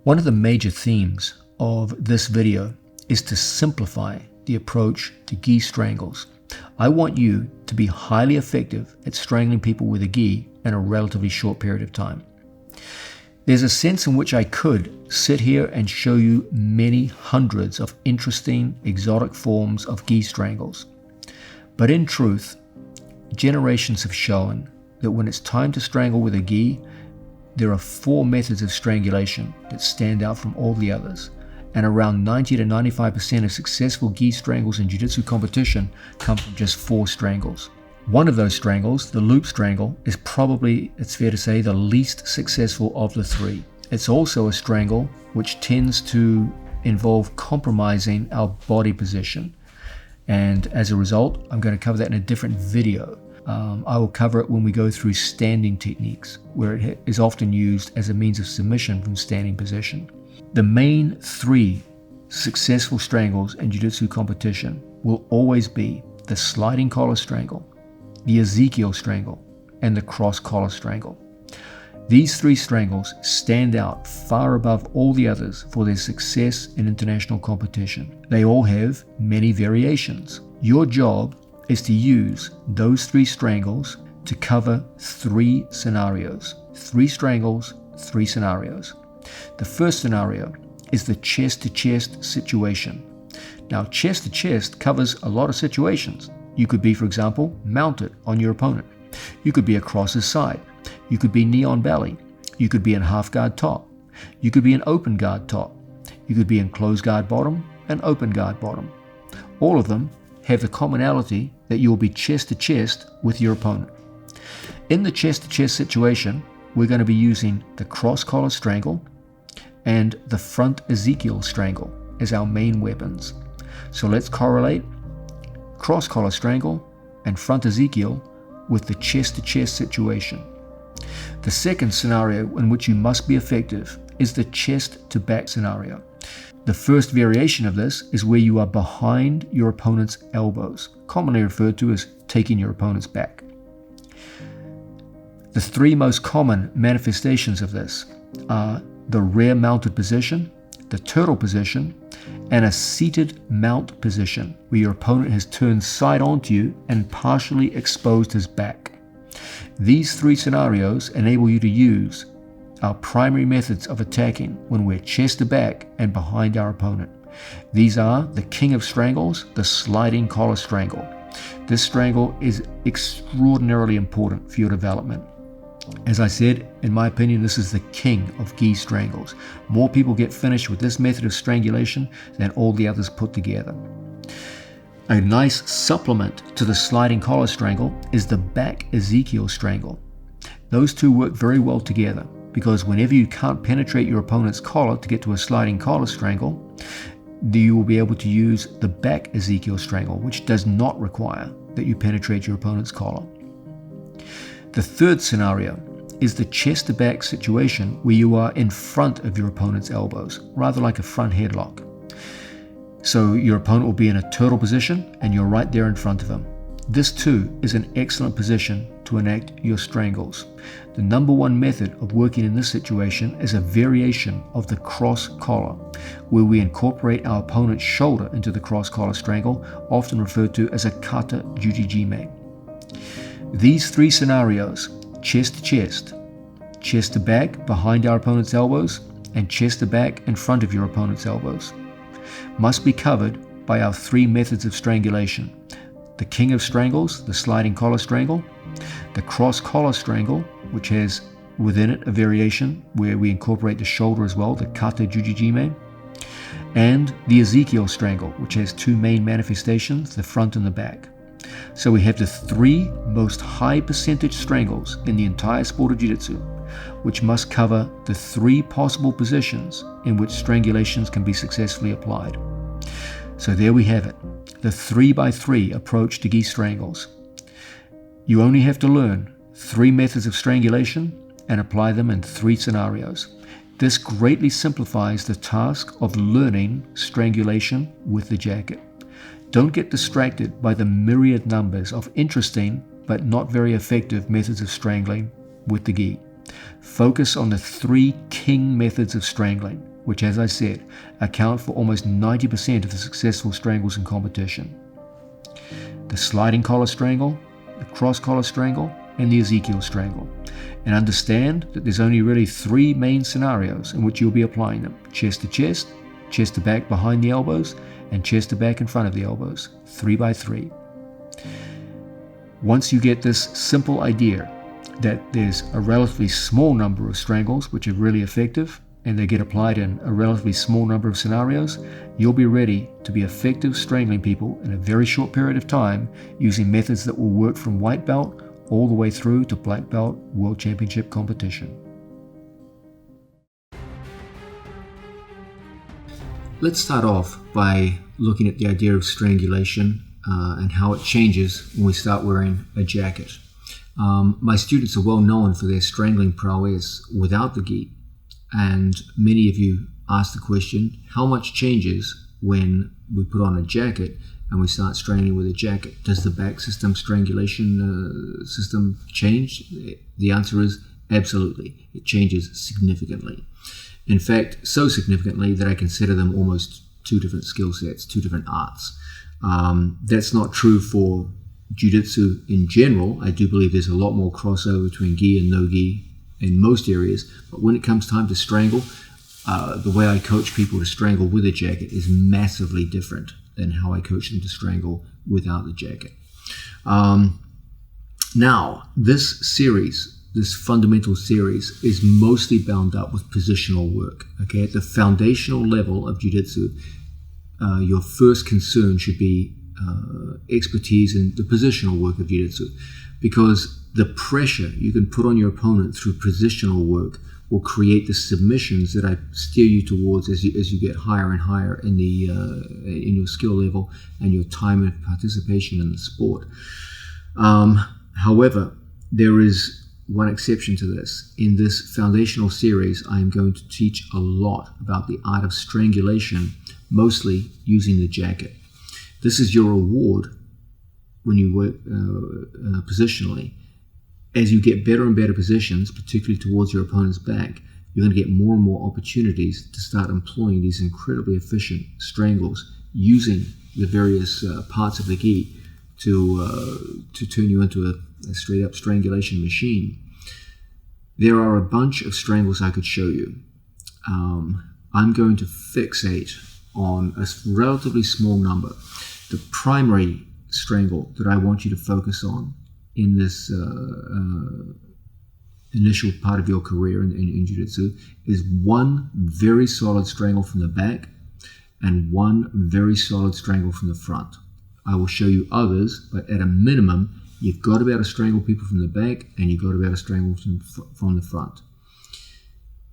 One of the major themes of this video is to simplify the approach to gi strangles. I want you to be highly effective at strangling people with a gi in a relatively short period of time. There's a sense in which I could sit here and show you many hundreds of interesting, exotic forms of gi strangles. But in truth, generations have shown that when it's time to strangle with a gi, there are 4 methods of strangulation that stand out from all the others, and around 90 to 95% of successful gi strangles in jiu-jitsu competition come from just 4 strangles. One of those strangles, the loop strangle, is probably, it's fair to say, the least successful of the 3. It's also a strangle which tends to involve compromising our body position. And as a result, I'm going to cover that in a different video. I will cover it when we go through standing techniques, where it is often used as a means of submission from standing position. The main 3 successful strangles in jiu-jitsu competition will always be the sliding collar strangle, the Ezekiel strangle, and the cross collar strangle. These 3 strangles stand out far above all the others for their success in international competition. They all have many variations. Your job is to use those 3 strangles to cover 3 scenarios. 3 strangles, 3 scenarios. The first scenario is the chest-to-chest situation. Now, chest-to-chest covers a lot of situations. You could be, for example, mounted on your opponent. You could be across his side. You could be knee on belly. You could be in half guard top. You could be in open guard top. You could be in closed guard bottom and open guard bottom. All of them have the commonality that you will be chest-to-chest with your opponent. In the chest-to-chest situation, we're going to be using the cross collar strangle and the front Ezekiel strangle as our main weapons. So let's correlate cross collar strangle and front Ezekiel with the chest-to-chest situation. The second scenario in which you must be effective is the chest-to-back scenario. The first variation of this is where you are behind your opponent's elbows, commonly referred to as taking your opponent's back. The 3 most common manifestations of this are the rear mounted position, the turtle position, and a seated mount position where your opponent has turned side onto you and partially exposed his back. These 3 scenarios enable you to use our primary methods of attacking when we're chest to back and behind our opponent. These are the king of strangles, the sliding collar strangle. This strangle is extraordinarily important for your development. As I said, in my opinion, this is the king of gi strangles. More people get finished with this method of strangulation than all the others put together. A nice supplement to the sliding collar strangle is the back Ezekiel strangle. Those 2 work very well together because whenever you can't penetrate your opponent's collar to get to a sliding collar strangle, you will be able to use the back Ezekiel strangle, which does not require that you penetrate your opponent's collar. The third scenario is the chest to back situation where you are in front of your opponent's elbows, rather like a front headlock. So your opponent will be in a turtle position and you're right there in front of him. This too is an excellent position to enact your strangles. The number 1 method of working in this situation is a variation of the cross collar, where we incorporate our opponent's shoulder into the cross collar strangle, often referred to as a kata jujijime. These 3 scenarios, chest to chest, chest to back behind our opponent's elbows, and chest to back in front of your opponent's elbows, must be covered by our 3 methods of strangulation. The king of strangles, the sliding collar strangle, the cross collar strangle, which has within it a variation where we incorporate the shoulder as well, the kata jujijime, and the Ezekiel strangle, which has 2 main manifestations, the front and the back. So we have the 3 most high percentage strangles in the entire sport of jiu-jitsu, which must cover the 3 possible positions in which strangulations can be successfully applied. So there we have it, the 3x3 approach to gi strangles. You only have to learn 3 methods of strangulation and apply them in 3 scenarios. This greatly simplifies the task of learning strangulation with the jacket. Don't get distracted by the myriad numbers of interesting but not very effective methods of strangling with the gi. Focus on the 3 king methods of strangling. which, as I said, account for almost 90% of the successful strangles in competition. The sliding collar strangle, the cross collar strangle, and the Ezekiel strangle. And understand that there's only really 3 main scenarios in which you'll be applying them: chest to back behind the elbows, and chest to back in front of the elbows, 3 by 3. Once you get this simple idea that there's a relatively small number of strangles which are really effective, and they get applied in a relatively small number of scenarios, you'll be ready to be effective strangling people in a very short period of time using methods that will work from white belt all the way through to black belt world championship competition. Let's start off by looking at the idea of strangulation and how it changes when we start wearing a jacket. My students are well known for their strangling prowess without the gi, and many of you ask the question, how much changes when we put on a jacket and we start strangling with a jacket? Does the back system strangulation system change? The answer is absolutely. It changes significantly. In fact, so significantly that I consider them almost 2 different skill sets, 2 different arts. That's not true for jiu-jitsu in general. I do believe there's a lot more crossover between gi and no gi in most areas, but when it comes time to strangle, the way I coach people to strangle with a jacket is massively different than how I coach them to strangle without the jacket. Now, this fundamental series is mostly bound up with positional work. Okay, at the foundational level of jiu-jitsu, your first concern should be expertise in the positional work of jiu-jitsu, because the pressure you can put on your opponent through positional work will create the submissions that I steer you towards as you get higher and higher in your skill level and your time of participation in the sport. However, there is one exception to this. In this foundational series, I am going to teach a lot about the art of strangulation, mostly using the jacket. This is your reward when you work positionally. As you get better and better positions, particularly towards your opponent's back, you're going to get more and more opportunities to start employing these incredibly efficient strangles using the various parts of the gi to turn you into a straight-up strangulation machine. There are a bunch of strangles I could show you. I'm going to fixate on a relatively small number. The primary strangle that I want you to focus on in this initial part of your career in jiu-jitsu is one very solid strangle from the back and one very solid strangle from the front. I will show you others, but at a minimum, you've got to be able to strangle people from the back and you've got to be able to strangle from the front.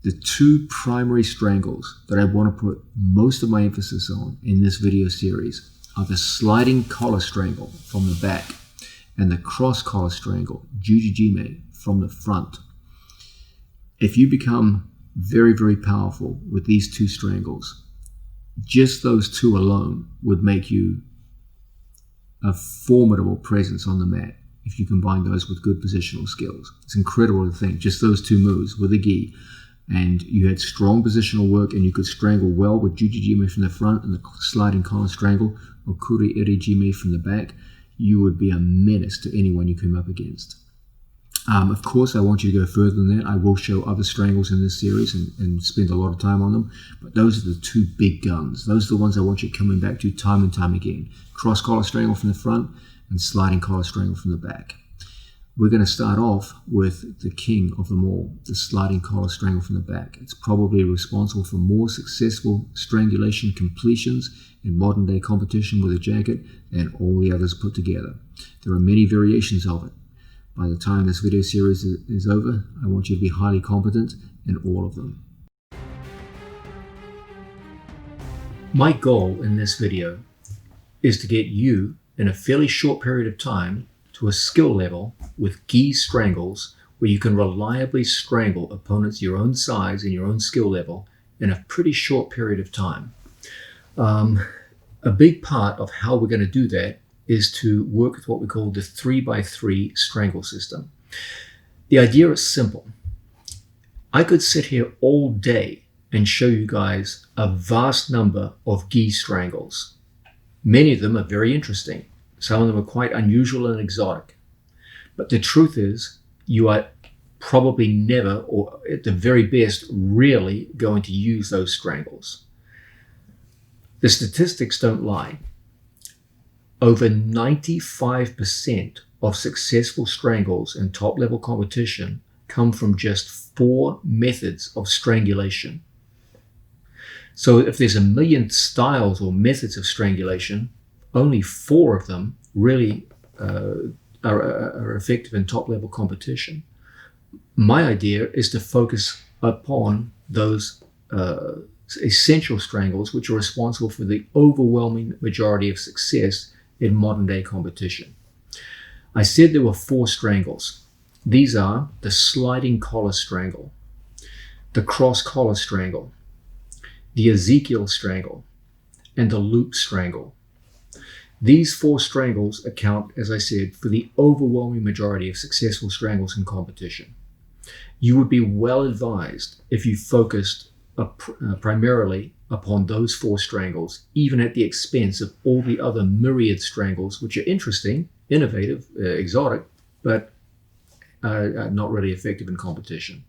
The 2 primary strangles that I want to put most of my emphasis on in this video series are the sliding collar strangle from the back and the cross collar strangle, Jujijime, from the front. If you become very, very powerful with these 2 strangles, just those 2 alone would make you a formidable presence on the mat if you combine those with good positional skills. It's incredible to think, just those 2 moves with a gi, and you had strong positional work and you could strangle well with Jujijime from the front and the sliding collar strangle or Kuri Irijime from the back, you would be a menace to anyone you came up against. Of course, I want you to go further than that. I will show other strangles in this series and spend a lot of time on them, but those are the 2 big guns. Those are the ones I want you coming back to time and time again. Cross collar strangle from the front and sliding collar strangle from the back. We're going to start off with the king of them all, the sliding collar strangle from the back. It's probably responsible for more successful strangulation completions in modern day competition with a jacket than all the others put together. There are many variations of it. By the time this video series is over, I want you to be highly competent in all of them. My goal in this video is to get you in a fairly short period of time to a skill level with gi strangles where you can reliably strangle opponents your own size and your own skill level in a pretty short period of time. A big part of how we're going to do that is to work with what we call the 3x3 strangle system. The idea is simple. I could sit here all day and show you guys a vast number of gi strangles. Many of them are very interesting. Some of them are quite unusual and exotic. But the truth is, you are probably never, or at the very best, rarely going to use those strangles. The statistics don't lie. Over 95% of successful strangles in top-level competition come from just 4 methods of strangulation. So if there's 1 million styles or methods of strangulation, only 4 of them really are effective in top-level competition. My idea is to focus upon those essential strangles which are responsible for the overwhelming majority of success in modern-day competition. I said there were 4 strangles. These are the sliding collar strangle, the cross collar strangle, the Ezekiel strangle, and the loop strangle. These 4 strangles account, as I said, for the overwhelming majority of successful strangles in competition. You would be well advised if you focused primarily upon those 4 strangles, even at the expense of all the other myriad strangles, which are interesting, innovative, exotic, but not really effective in competition.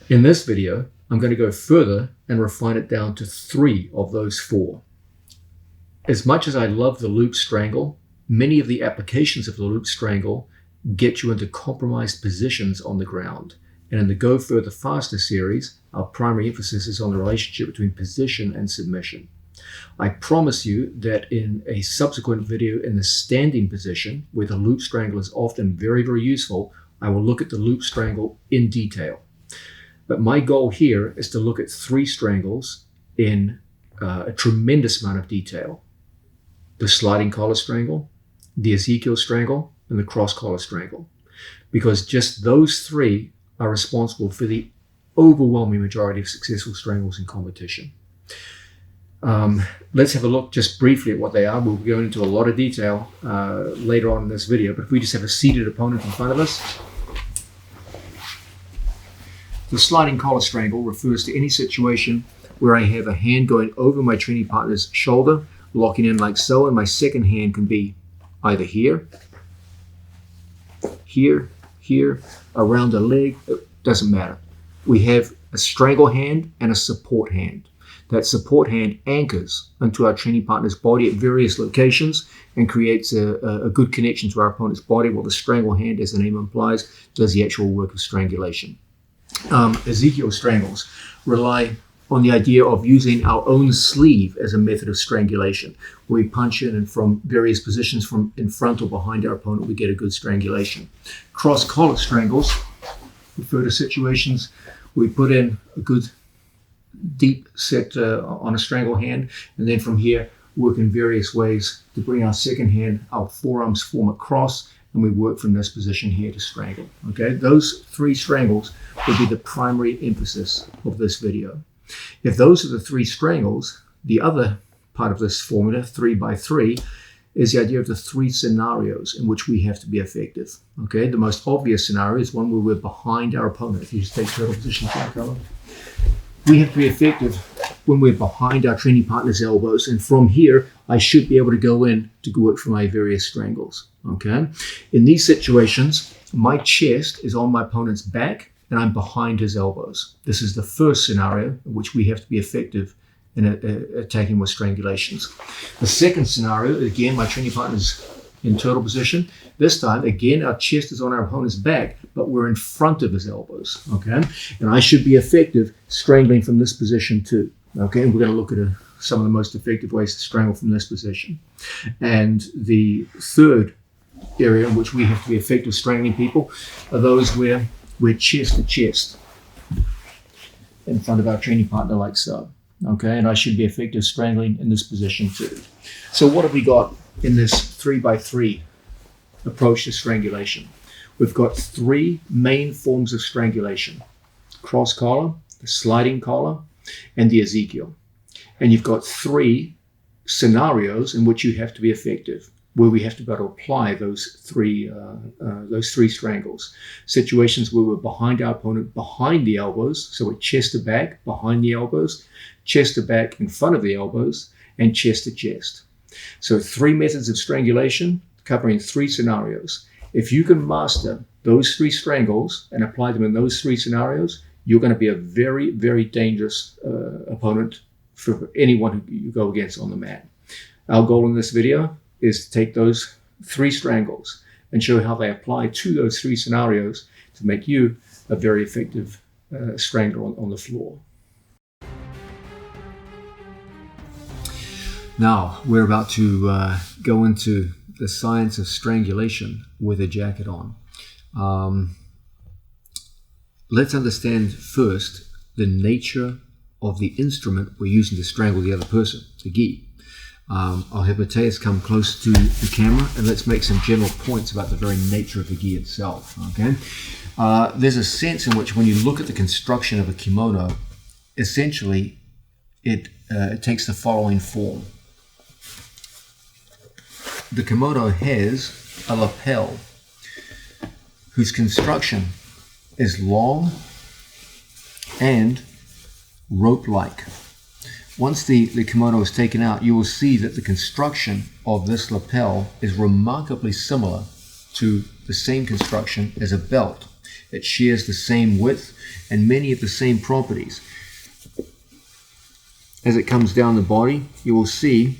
In this video, I'm going to go further and refine it down to 3 of those 4. As much as I love the loop strangle, many of the applications of the loop strangle get you into compromised positions on the ground. And in the Go Further Faster series, our primary emphasis is on the relationship between position and submission. I promise you that in a subsequent video in the standing position, where the loop strangle is often very, very useful, I will look at the loop strangle in detail. But my goal here is to look at 3 strangles in a tremendous amount of detail. The sliding collar strangle, the Ezekiel strangle, and the cross collar strangle. Because just those 3 are responsible for the overwhelming majority of successful strangles in competition. Let's have a look just briefly at what they are. We'll go into a lot of detail later on in this video, but if we just have a seated opponent in front of us. The sliding collar strangle refers to any situation where I have a hand going over my training partner's shoulder, locking in like so, and my second hand can be either here, here, here, around the leg, it doesn't matter. We have a strangle hand and a support hand. That support hand anchors into our training partner's body at various locations and creates a good connection to our opponent's body, while the strangle hand, as the name implies, does the actual work of strangulation. Ezekiel strangles rely on the idea of using our own sleeve as a method of strangulation. We punch in, and from various positions from in front or behind our opponent, we get a good strangulation. Cross collar strangles refer to situations we put in a good deep set on a strangle hand, and then from here work in various ways to bring our second hand, our forearms form a cross, and we work from this position here to strangle. Okay, those 3 strangles will be the primary emphasis of this video. If those are the 3 strangles, the other part of this formula, 3 by 3, is the idea of the 3 scenarios in which we have to be effective. Okay, the most obvious scenario is one where we're behind our opponent. If you just take turtle position, we have to be effective when we're behind our training partner's elbows, and from here I should be able to go in to work for my various strangles. Okay, in these situations, my chest is on my opponent's back and I'm behind his elbows. This is the first scenario in which we have to be effective in attacking with strangulations. The second scenario, again, my training partner's in turtle position. This time, again, our chest is on our opponent's back, but we're in front of his elbows, okay? And I should be effective strangling from this position too, okay? And we're going to look at some of the most effective ways to strangle from this position. And the third area in which we have to be effective strangling people are those where we're chest to chest in front of our training partner like so, okay? And I should be effective strangling in this position too. So what have we got in this 3 by 3 approach to strangulation? We've got 3 main forms of strangulation: cross collar, the sliding collar, and the Ezekiel. And you've got 3 scenarios in which you have to be effective. where we have to be able to apply those three strangles. Situations where we're behind our opponent, behind the elbows, so we're chest to back, behind the elbows, chest to back, in front of the elbows, and chest to chest. So 3 methods of strangulation covering 3 scenarios. If you can master those 3 strangles and apply them in those 3 scenarios, you're going to be a very, very dangerous opponent for anyone who you go against on the mat. Our goal in this video is to take those 3 strangles and show how they apply to those 3 scenarios to make you a very effective strangler on the floor. Now, we're about to go into the science of strangulation with a jacket on. Let's understand first the nature of the instrument we're using to strangle the other person, the gi. I'll have Matthias come close to the camera and let's make some general points about the very nature of the gi itself. Okay, there's a sense in which when you look at the construction of a kimono, essentially it takes the following form. The kimono has a lapel whose construction is long and rope-like. Once the kimono is taken out, you will see that the construction of this lapel is remarkably similar to the same construction as a belt. It shares the same width and many of the same properties. As it comes down the body, you will see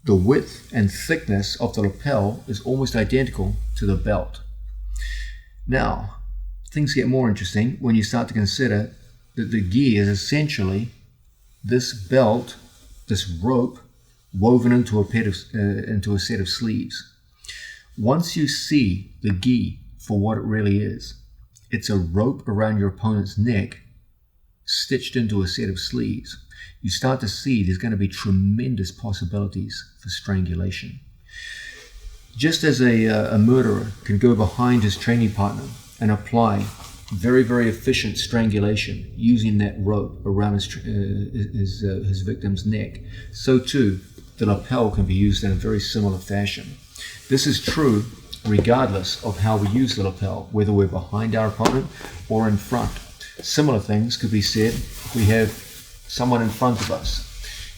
the width and thickness of the lapel is almost identical to the belt. Now, things get more interesting when you start to consider that the gi is essentially this belt, this rope, woven into a set of sleeves. Once you see the gi for what it really is, it's a rope around your opponent's neck stitched into a set of sleeves. You start to see there's going to be tremendous possibilities for strangulation. Just as a murderer can go behind his training partner and apply very, very efficient strangulation using that rope around his victim's neck, so too the lapel can be used in a very similar fashion. This is true regardless of how we use the lapel, whether we're behind our opponent or in front. Similar things could be said if we have someone in front of us.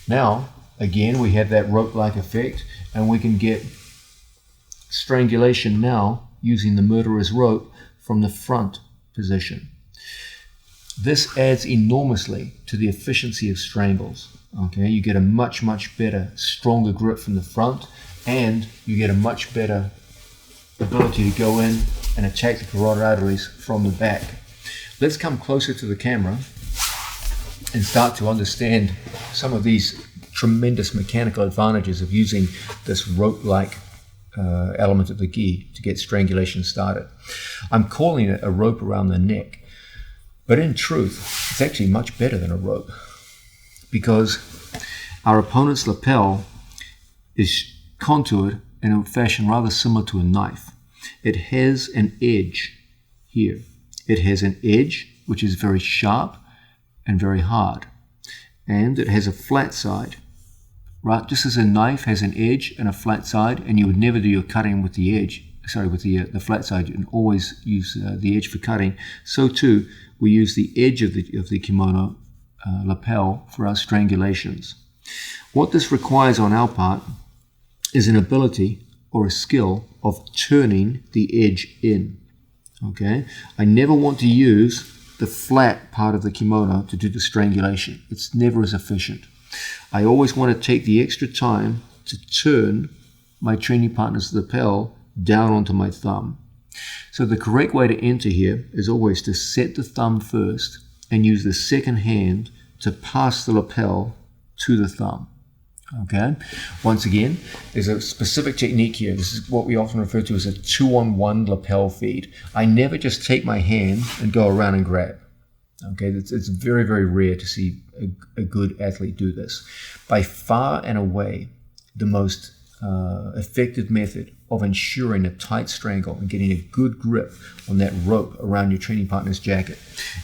Now, again, we have that rope-like effect, and we can get strangulation now using the murderer's rope from the front position. This adds enormously to the efficiency of strangles. Okay, you get a much, much better, stronger grip from the front, and you get a much better ability to go in and attack the carotid arteries from the back. Let's come closer to the camera and start to understand some of these tremendous mechanical advantages of using this rope-like element of the gi to get strangulation started. I'm calling it a rope around the neck, but in truth, it's actually much better than a rope, because our opponent's lapel is contoured in a fashion rather similar to a knife. It has an edge here. It has an edge which is very sharp and very hard, and it has a flat side. Right, just as a knife has an edge and a flat side, and you would never do your cutting with the edge, with the flat side, you can always use the edge for cutting. So too, we use the edge of the kimono lapel for our strangulations. What this requires on our part is an ability or a skill of turning the edge in. Okay, I never want to use the flat part of the kimono to do the strangulation. It's never as efficient. I always want to take the extra time to turn my training partner's lapel down onto my thumb. So the correct way to enter here is always to set the thumb first and use the second hand to pass the lapel to the thumb. Okay. Once again, there's a specific technique here. This is what we often refer to as a 2-on-1 lapel feed. I never just take my hand and go around and grab. Okay, it's very, very rare to see a good athlete do this. By far and away, the most effective method of ensuring a tight strangle and getting a good grip on that rope around your training partner's jacket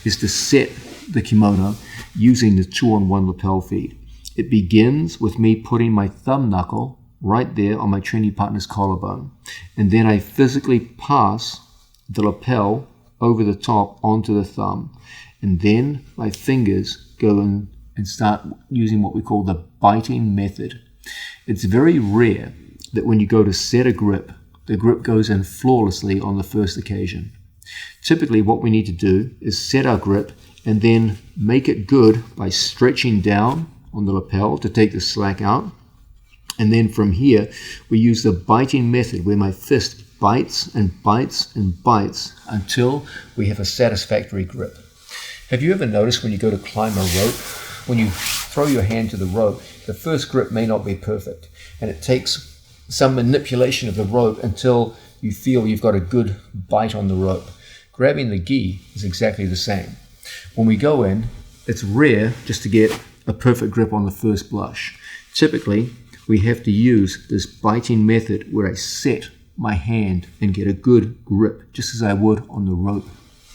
is to set the kimono using the 2-on-1 lapel feed. It begins with me putting my thumb knuckle right there on my training partner's collarbone. And then I physically pass the lapel over the top onto the thumb. And then my fingers go in and start using what we call the biting method. It's very rare that when you go to set a grip, the grip goes in flawlessly on the first occasion. Typically what we need to do is set our grip and then make it good by stretching down on the lapel to take the slack out. And then from here, we use the biting method where my fist bites and bites and bites until we have a satisfactory grip. Have you ever noticed when you go to climb a rope, when you throw your hand to the rope, the first grip may not be perfect, and it takes some manipulation of the rope until you feel you've got a good bite on the rope. Grabbing the gi is exactly the same. When we go in, it's rare just to get a perfect grip on the first blush. Typically, we have to use this biting method where I set my hand and get a good grip, just as I would on the rope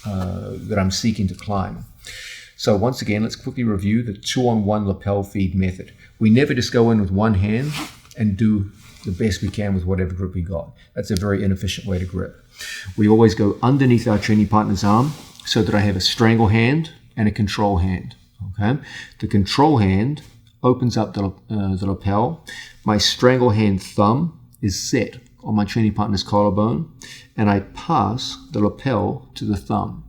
that I'm seeking to climb. So once again, let's quickly review the 2-on-1 lapel feed method. We never just go in with one hand and do the best we can with whatever grip we got. That's a very inefficient way to grip. We always go underneath our training partner's arm so that I have a strangle hand and a control hand. Okay, the control hand opens up the lapel. My strangle hand thumb is set on my training partner's collarbone, and I pass the lapel to the thumb.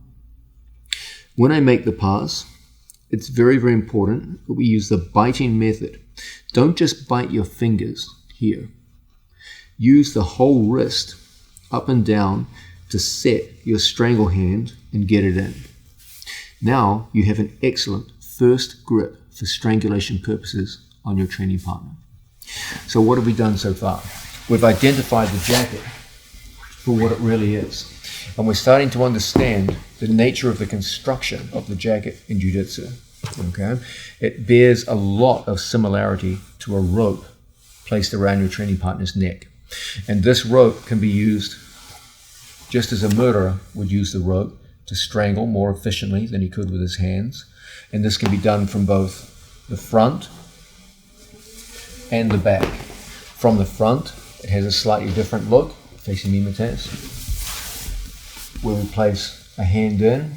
When I make the pass, it's very, very important that we use the biting method. Don't just bite your fingers here. Use the whole wrist up and down to set your strangle hand and get it in. Now you have an excellent first grip for strangulation purposes on your training partner. So what have we done so far? We've identified the jacket for what it really is. And we're starting to understand the nature of the construction of the jacket in Jiu-Jitsu. Okay? It bears a lot of similarity to a rope placed around your training partner's neck. And this rope can be used just as a murderer would use the rope to strangle more efficiently than he could with his hands. And this can be done from both the front and the back. From the front, it has a slightly different look, facing me, Matez, where we place a hand in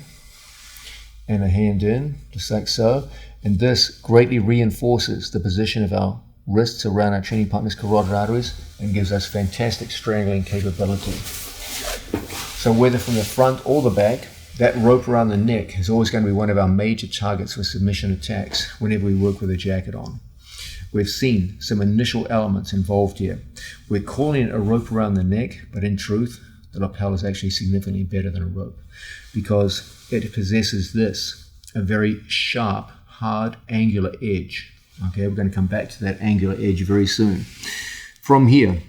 and a hand in, just like so. And this greatly reinforces the position of our wrists around our training partner's carotid arteries and gives us fantastic strangling capability. So whether from the front or the back, that rope around the neck is always going to be one of our major targets for submission attacks whenever we work with a jacket on. We've seen some initial elements involved here. We're calling it a rope around the neck, but in truth, the lapel is actually significantly better than a rope because it possesses this, a very sharp, hard, angular edge. Okay, we're going to come back to that angular edge very soon. From here,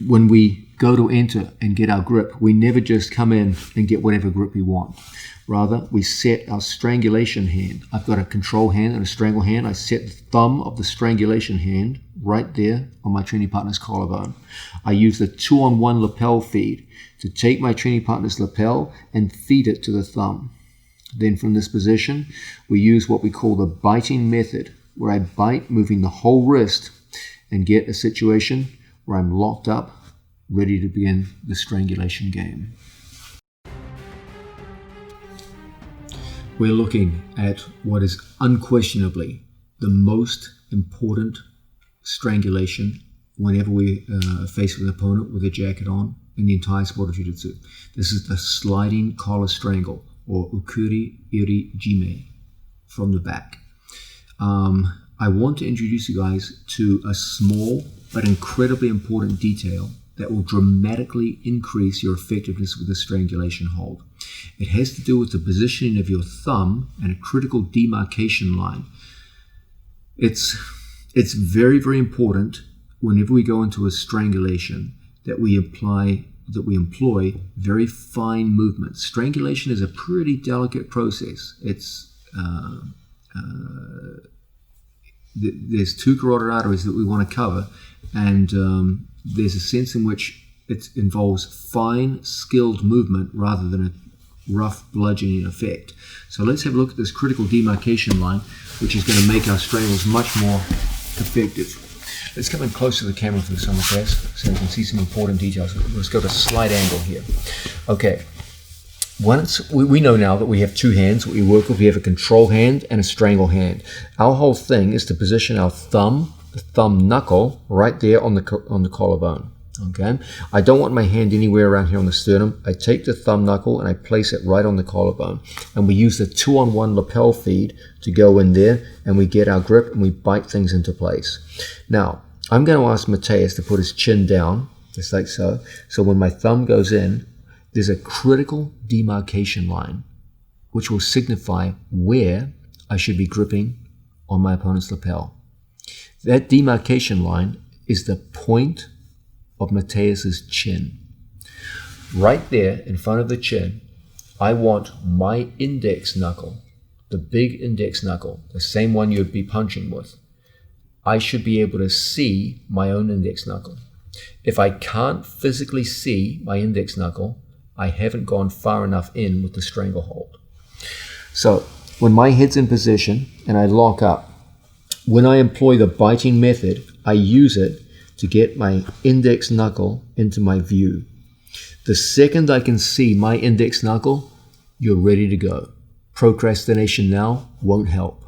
when we go to enter and get our grip, we never just come in and get whatever grip we want. Rather, we set our strangulation hand. I've got a control hand and a strangle hand. I set the thumb of the strangulation hand right there on my training partner's collarbone. I use the 2-on-1 lapel feed to take my training partner's lapel and feed it to the thumb. Then from this position, we use what we call the biting method, where I bite, moving the whole wrist, and get a situation where I'm locked up, ready to begin the strangulation game. We're looking at what is unquestionably the most important strangulation whenever we face an opponent with a jacket on in the entire sport of Jiu-Jitsu. This is the sliding collar strangle, or ukuri iri jime, from the back. I want to introduce you guys to a small but incredibly important detail that will dramatically increase your effectiveness with the strangulation hold. It has to do with the positioning of your thumb and a critical demarcation line. It's very, very important whenever we go into a strangulation that we employ very fine movements. Strangulation is a pretty delicate process. There's two carotid arteries that we want to cover, and there's a sense in which it involves fine, skilled movement rather than a rough bludgeoning effect. So let's have a look at this critical demarcation line, which is going to make our strangles much more effective. Let's come in close to the camera for this one, Matthias, so we can see some important details. Let's go to slight angle here. Okay. Once we know now that we have two hands that we work with. We have a control hand and a strangle hand. Our whole thing is to position our thumb, the thumb knuckle, right there on the collarbone. Okay, I don't want my hand anywhere around here on the sternum. I take the thumb knuckle and I place it right on the collarbone, and we use the 2-on-1 lapel feed to go in there, and we get our grip and we bite things into place. Now I'm going to ask Matthias to put his chin down, just like so. So when my thumb goes in, there's a critical demarcation line which will signify where I should be gripping on my opponent's lapel. That demarcation line is the point of Matthias's chin. Right there in front of the chin, I want my index knuckle, the big index knuckle, the same one you'd be punching with. I should be able to see my own index knuckle. If I can't physically see my index knuckle, I haven't gone far enough in with the stranglehold. So when my head's in position and I lock up, when I employ the biting method, I use it to get my index knuckle into my view. The second I can see my index knuckle, you're ready to go. Procrastination now won't help.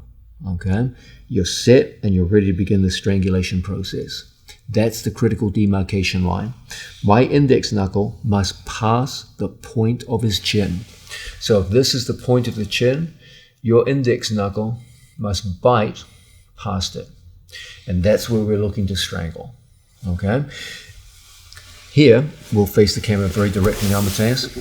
Okay? You're set and you're ready to begin the strangulation process. That's the critical demarcation line. My index knuckle must pass the point of his chin. So if this is the point of the chin, your index knuckle must bite past it. And that's where we're looking to strangle. Okay? Here, we'll face the camera very directly now, Matthias.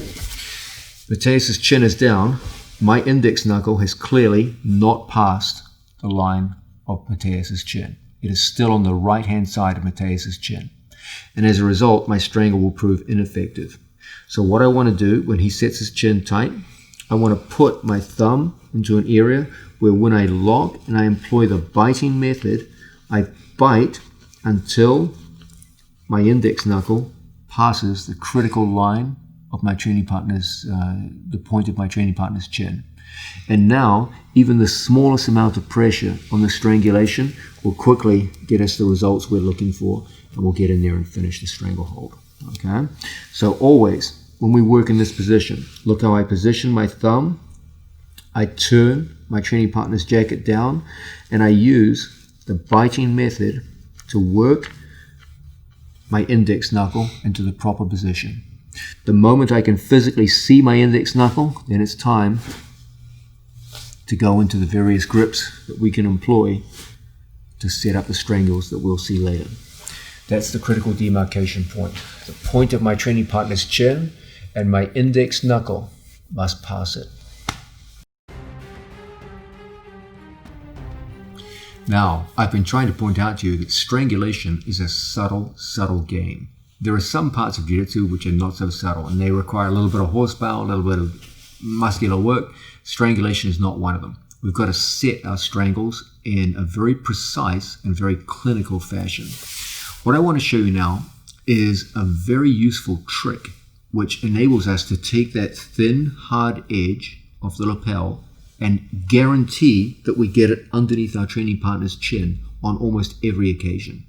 Matthias's chin is down. My index knuckle has clearly not passed the line of Matthias's chin. It is still on the right-hand side of Matthias's chin. And as a result, my strangle will prove ineffective. So what I want to do when he sets his chin tight, I want to put my thumb into an area where when I lock and I employ the biting method, I bite until my index knuckle passes the critical line of my training partner's, the point of my training partner's chin. And now, even the smallest amount of pressure on the strangulation will quickly get us the results we're looking for, and we'll get in there and finish the stranglehold. Okay? So always, when we work in this position, look how I position my thumb. I turn my training partner's jacket down, and I use the biting method to work my index knuckle into the proper position. The moment I can physically see my index knuckle, then it's time to go into the various grips that we can employ to set up the strangles that we'll see later. That's the critical demarcation point. The point of my training partner's chin and my index knuckle must pass it. Now, I've been trying to point out to you that strangulation is a subtle game. There are some parts of jiu-jitsu which are not so subtle, and they require a little bit of horsepower, a little bit of muscular work. Strangulation is not one of them. We've got to set our strangles in a very precise and very clinical fashion. What I want to show you now is a very useful trick which enables us to take that thin, hard edge of the lapel and guarantee that we get it underneath our training partner's chin on almost every occasion.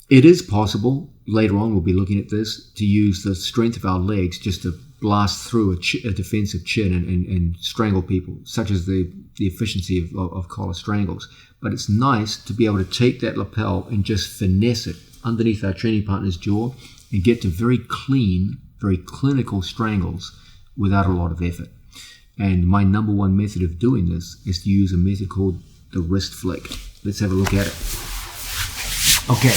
It is possible, later on we'll be looking at this, to use the strength of our legs just to blast through a defensive chin and strangle people, such as the efficiency of collar strangles. But it's nice to be able to take that lapel and just finesse it underneath our training partner's jaw and get to very clean, very clinical strangles without a lot of effort. And my number one method of doing this is to use a method called the wrist flick. Let's have a look at it. Okay,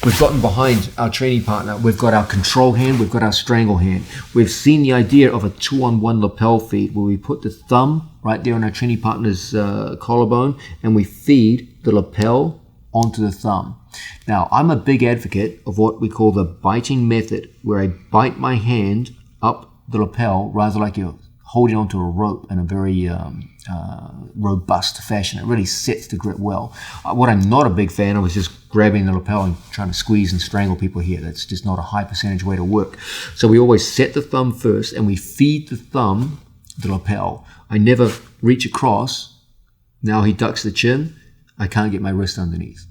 we've gotten behind our training partner. We've got our control hand, we've got our strangle hand. We've seen the idea of a 2-on-1 lapel feed where we put the thumb right there on our training partner's collarbone and we feed the lapel onto the thumb. Now, I'm a big advocate of what we call the biting method, where I bite my hand up the lapel rather like you're holding onto a rope in a very robust fashion. It really sets the grip well. What I'm not a big fan of is just grabbing the lapel and trying to squeeze and strangle people here. That's just not a high percentage way to work. So we always set the thumb first and we feed the thumb the lapel. I never reach across. Now he ducks the chin. I can't get my wrist underneath.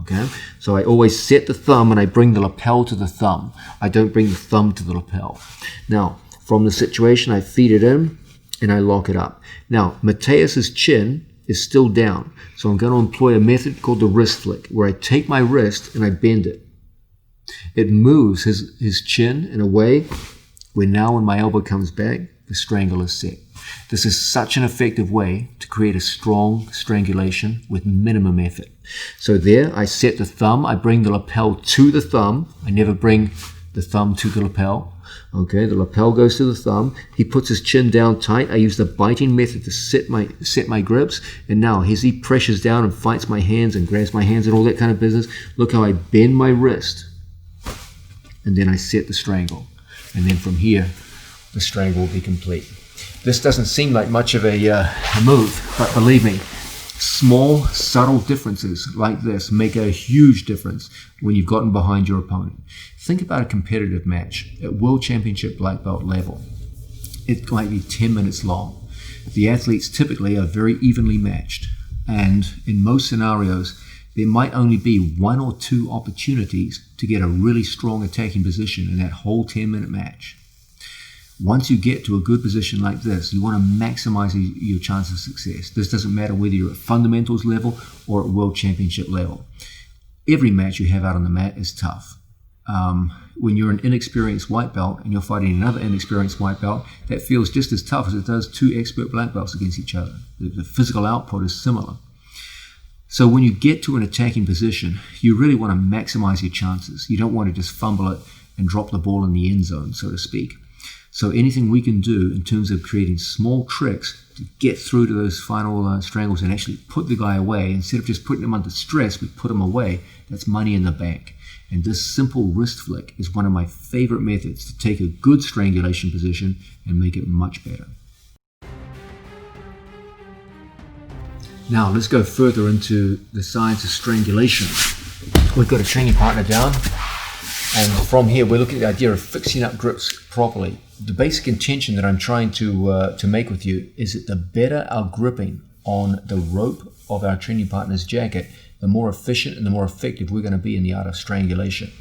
Okay, so I always set the thumb and I bring the lapel to the thumb. I don't bring the thumb to the lapel. Now, from the situation, I feed it in and I lock it up. Now, Mateus's chin is still down, so I'm going to employ a method called the wrist flick, where I take my wrist and I bend it. It moves his chin in a way where now when my elbow comes back, the strangle is set. This is such an effective way to create a strong strangulation with minimum effort. So there, I set the thumb, I bring the lapel to the thumb. I never bring the thumb to the lapel. Okay, the lapel goes to the thumb. He puts his chin down tight. I use the biting method to set my grips. And now, as he pressures down and fights my hands and grabs my hands and all that kind of business, look how I bend my wrist. And then I set the strangle. And then from here, the strangle will be complete. This doesn't seem like much of a move, but believe me, small, subtle differences like this make a huge difference when you've gotten behind your opponent. Think about a competitive match at World Championship black belt level. It might be 10 minutes long. The athletes typically are very evenly matched, and in most scenarios, there might only be 1 or 2 opportunities to get a really strong attacking position in that whole 10-minute match. Once you get to a good position like this, you want to maximize your chance of success. This doesn't matter whether you're at fundamentals level or at world championship level. Every match you have out on the mat is tough. When you're an inexperienced white belt and you're fighting another inexperienced white belt, that feels just as tough as it does 2 expert black belts against each other. The physical output is similar. So when you get to an attacking position, you really want to maximize your chances. You don't want to just fumble it and drop the ball in the end zone, so to speak. So anything we can do in terms of creating small tricks to get through to those final strangles and actually put the guy away, instead of just putting him under stress, we put him away, that's money in the bank. And this simple wrist flick is one of my favorite methods to take a good strangulation position and make it much better. Now let's go further into the science of strangulation. We've got a training partner down, and from here we're looking at the idea of fixing up grips properly. The basic intention that I'm trying to make with you is that the better our gripping on the rope of our training partner's jacket, the more efficient and the more effective we're going to be in the art of strangulation.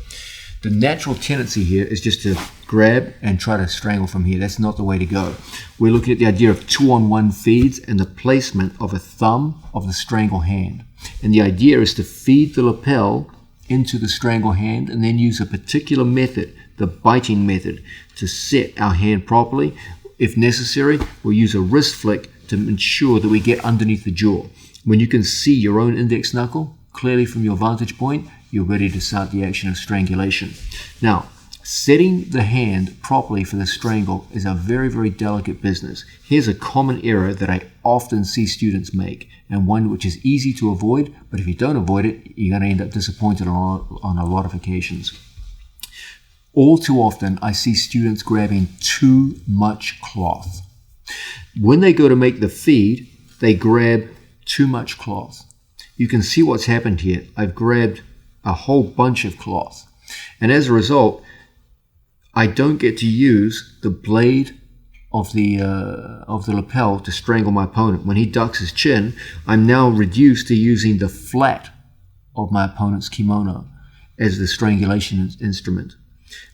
The natural tendency here is just to grab and try to strangle from here. That's not the way to go. We're looking at the idea of 2-on-1 feeds and the placement of a thumb of the strangle hand. And the idea is to feed the lapel into the strangle hand and then use a particular method, the biting method, to set our hand properly. If necessary, we'll use a wrist flick to ensure that we get underneath the jaw. When you can see your own index knuckle clearly from your vantage point, you're ready to start the action of strangulation. Now, setting the hand properly for the strangle is a very, very delicate business. Here's a common error that I often see students make, and one which is easy to avoid, but if you don't avoid it, you're going to end up disappointed on a lot of occasions. All too often, I see students grabbing too much cloth. When they go to make the feed, they grab too much cloth. You can see what's happened here. I've grabbed a whole bunch of cloth, and as a result, I don't get to use the blade of the lapel to strangle my opponent. When he ducks his chin, I'm now reduced to using the flat of my opponent's kimono as the strangulation instrument.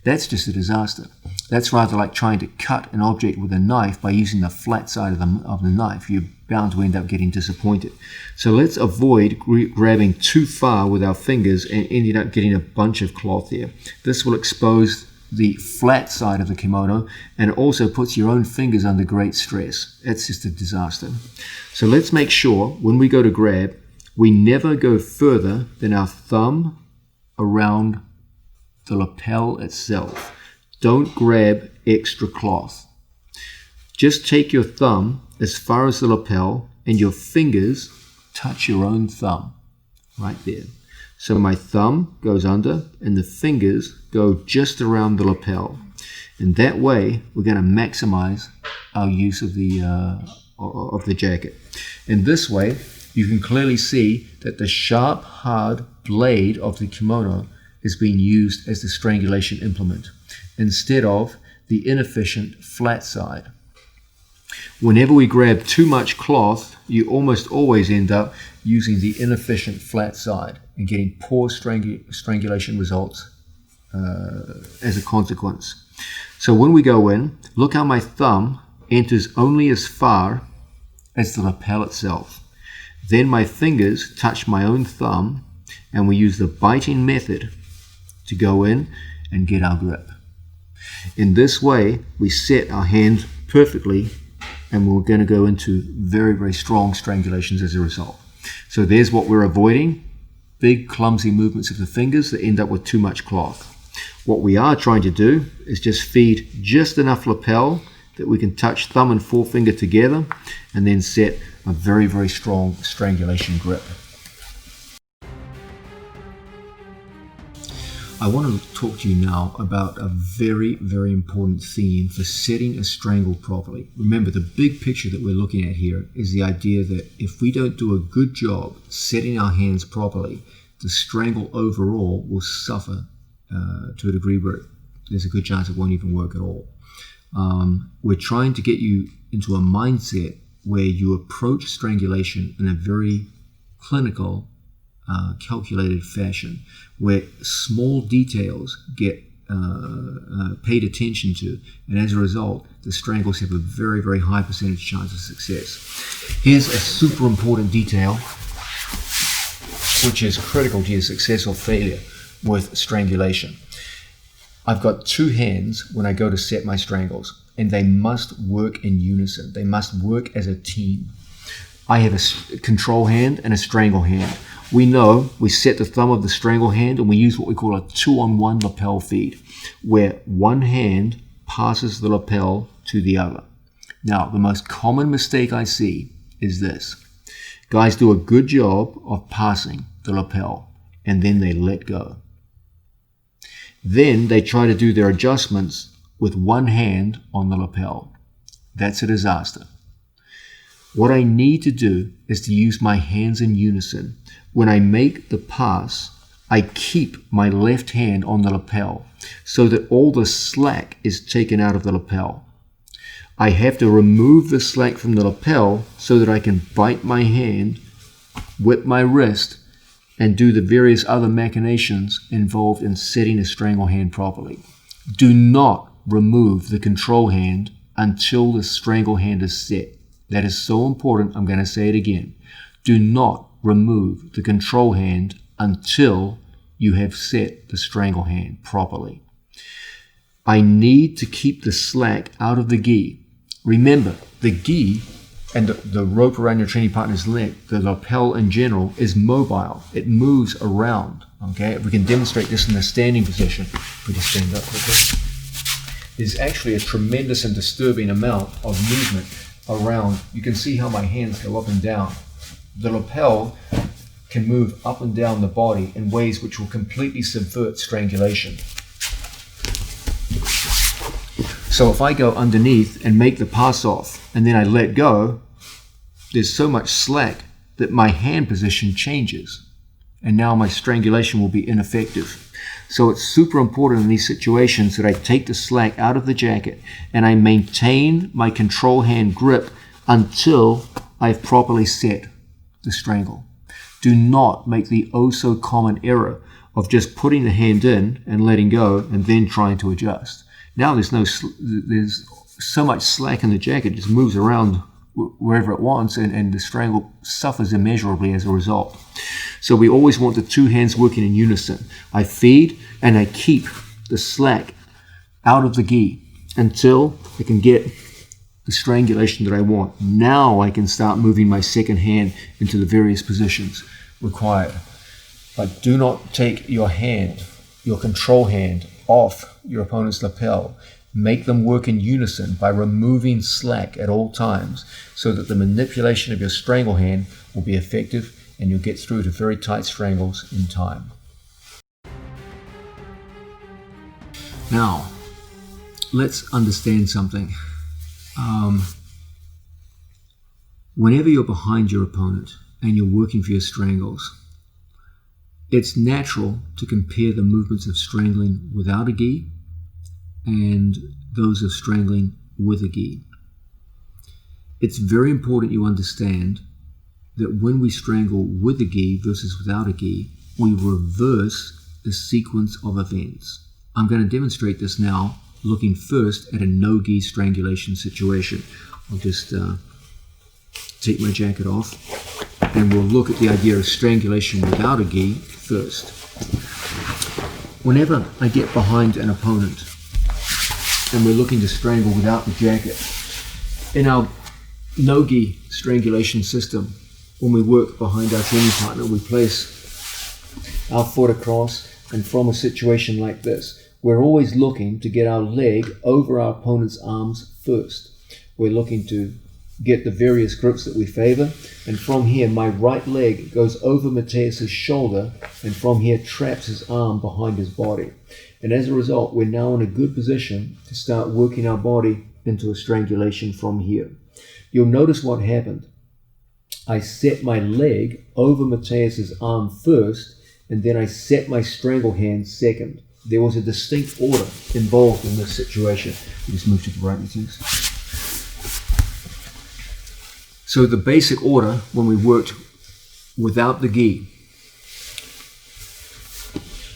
That's just a disaster. That's rather like trying to cut an object with a knife by using the flat side of the knife. You're bound to end up getting disappointed. So let's avoid grabbing too far with our fingers and ending up getting a bunch of cloth here. This will expose the flat side of the kimono, and it also puts your own fingers under great stress. That's just a disaster. So let's make sure when we go to grab, we never go further than our thumb around the lapel itself. Don't grab extra cloth. Just take your thumb as far as the lapel and your fingers touch your own thumb right there. So my thumb goes under and the fingers go just around the lapel. And that way we're going to maximize our use of the jacket. In this way, you can clearly see that the sharp, hard blade of the kimono is being used as the strangulation implement instead of the inefficient flat side. Whenever we grab too much cloth, you almost always end up using the inefficient flat side. and getting poor strangulation results as a consequence. So when we go in, look how my thumb enters only as far as the lapel itself. Then my fingers touch my own thumb, and we use the biting method to go in and get our grip. In this way, we set our hand perfectly, and we're going to go into very, very strong strangulations as a result. So there's what we're avoiding: big, clumsy movements of the fingers that end up with too much cloth. What we are trying to do is just feed just enough lapel that we can touch thumb and forefinger together and then set a very, very strong strangulation grip. I want to talk to you now about a very, very important theme for setting a strangle properly. Remember, the big picture that we're looking at here is the idea that if we don't do a good job setting our hands properly, the strangle overall will suffer to a degree where there's a good chance it won't even work at all. We're trying to get you into a mindset where you approach strangulation in a very clinical, calculated fashion, where small details get paid attention to, and as a result, the strangles have a very, very high percentage chance of success. Here's a super important detail which is critical to your success or failure with strangulation. I've got two hands when I go to set my strangles, and they must work in unison. They must work as a team. I have a control hand and a strangle hand. We know we set the thumb of the strangle hand, and we use what we call a 2-on-1 lapel feed, where one hand passes the lapel to the other. Now, the most common mistake I see is this. Guys do a good job of passing the lapel, and then they let go. Then they try to do their adjustments with one hand on the lapel. That's a disaster. What I need to do is to use my hands in unison. When I make the pass, I keep my left hand on the lapel so that all the slack is taken out of the lapel. I have to remove the slack from the lapel so that I can bite my hand, whip my wrist, and do the various other machinations involved in setting a strangle hand properly. Do not remove the control hand until the strangle hand is set. That is so important, I'm going to say it again. Do not remove the control hand until you have set the strangle hand properly. I need to keep the slack out of the gi. Remember, the gi and the rope around your training partner's leg, the lapel in general, is mobile. It moves around. Okay, we can demonstrate this in the standing position. If we just stand up quickly. There's actually a tremendous and disturbing amount of movement around. You can see how my hands go up and down. The lapel can move up and down the body in ways which will completely subvert strangulation. So if I go underneath and make the pass off and then I let go, there's so much slack that my hand position changes, and now my strangulation will be ineffective. So it's super important in these situations that I take the slack out of the jacket and I maintain my control hand grip until I've properly set the strangle. Do not make the oh so common error of just putting the hand in and letting go and then trying to adjust. Now there's so much slack in the jacket, it just moves around wherever it wants, and the strangle suffers immeasurably as a result. So we always want the two hands working in unison. I feed and I keep the slack out of the gi until I can get the strangulation that I want. Now I can start moving my second hand into the various positions required. But do not take your hand, your control hand, off your opponent's lapel. Make them work in unison by removing slack at all times so that the manipulation of your strangle hand will be effective and you'll get through to very tight strangles in time. Now, let's understand something. Whenever you're behind your opponent and you're working for your strangles, it's natural to compare the movements of strangling without a gi and those of strangling with a gi. It's very important you understand that when we strangle with a gi versus without a gi, we reverse the sequence of events. I'm going to demonstrate this now, looking first at a no-gi strangulation situation. I'll just take my jacket off, and we'll look at the idea of strangulation without a gi first. Whenever I get behind an opponent and we're looking to strangle without the jacket, in our no-gi strangulation system, when we work behind our training partner, we place our foot across, and from a situation like this, we're always looking to get our leg over our opponent's arms first. We're looking to get the various grips that we favor, and from here my right leg goes over Mateus's shoulder, and from here traps his arm behind his body. And as a result, we're now in a good position to start working our body into a strangulation from here. You'll notice what happened. I set my leg over Mateus's arm first, and then I set my strangle hand second. There was a distinct order involved in this situation. You just move to the right, please. So the basic order when we worked without the gi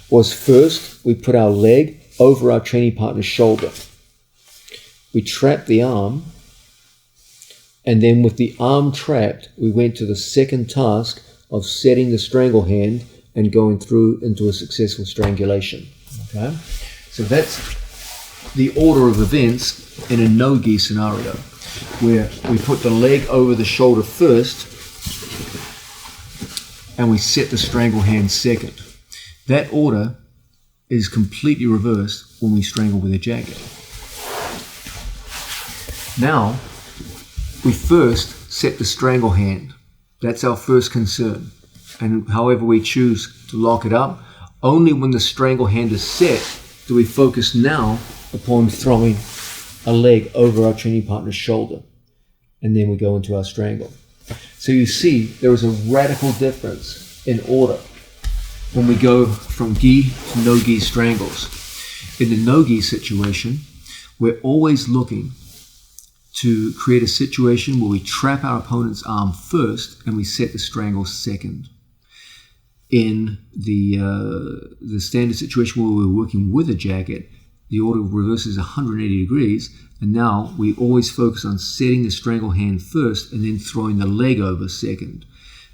was first we put our leg over our training partner's shoulder. We trapped the arm, and then with the arm trapped, we went to the second task of setting the strangle hand and going through into a successful strangulation. Okay? So that's the order of events in a no-gi scenario, where we put the leg over the shoulder first and we set the strangle hand second. That order is completely reversed when we strangle with a jacket. Now, we first set the strangle hand. That's our first concern. And however we choose to lock it up, only when the strangle hand is set do we focus now upon throwing a leg over our training partner's shoulder. And then we go into our strangle. So you see, there is a radical difference in order when we go from gi to no-gi strangles. In the no-gi situation, we're always looking to create a situation where we trap our opponent's arm first and we set the strangle second. In the standard situation where we're working with a jacket, the order reverses 180 degrees, and now we always focus on setting the strangle hand first and then throwing the leg over second.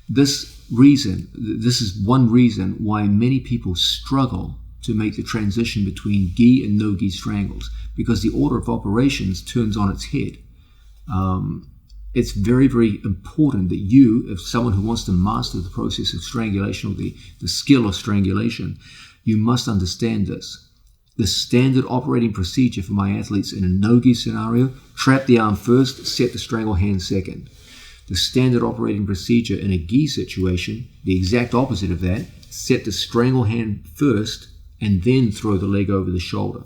This is one reason why many people struggle to make the transition between gi and no-gi strangles, because the order of operations turns on its head. It's very, very important that you, if someone who wants to master the process of strangulation or the skill of strangulation, you must understand this. The standard operating procedure for my athletes in a no-gi scenario, trap the arm first, set the strangle hand second. The standard operating procedure in a gi situation, the exact opposite of that, set the strangle hand first and then throw the leg over the shoulder.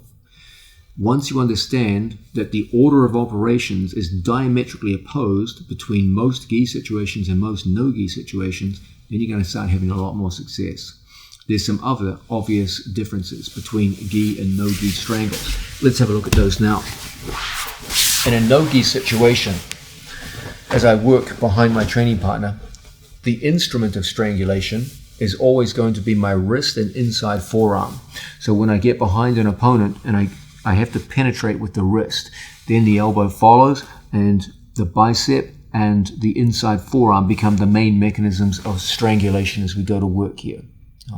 Once you understand that the order of operations is diametrically opposed between most gi situations and most no-gi situations, then you're going to start having a lot more success. There's some other obvious differences between gi and no-gi strangles. Let's have a look at those now. In a no-gi situation, as I work behind my training partner, the instrument of strangulation is always going to be my wrist and inside forearm. So when I get behind an opponent and I have to penetrate with the wrist, then the elbow follows, and the bicep and the inside forearm become the main mechanisms of strangulation as we go to work here.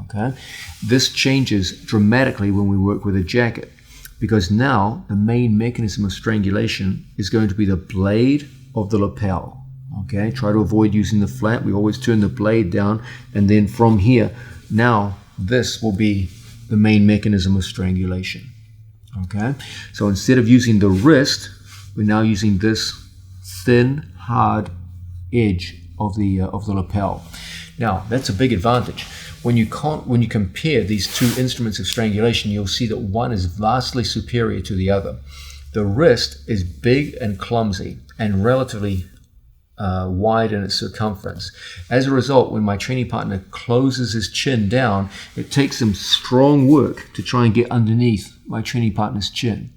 Okay, this changes dramatically when we work with a jacket, because now the main mechanism of strangulation is going to be the blade of the lapel. Okay, try to avoid using the flat. We always turn the blade down, and then from here, now this will be the main mechanism of strangulation. Okay, so instead of using the wrist, we're now using this thin, hard edge of the lapel. Now, that's a big advantage. When you compare these two instruments of strangulation, you'll see that one is vastly superior to the other. The wrist is big and clumsy and relatively wide in its circumference. As a result, when my training partner closes his chin down, it takes some strong work to try and get underneath my training partner's chin.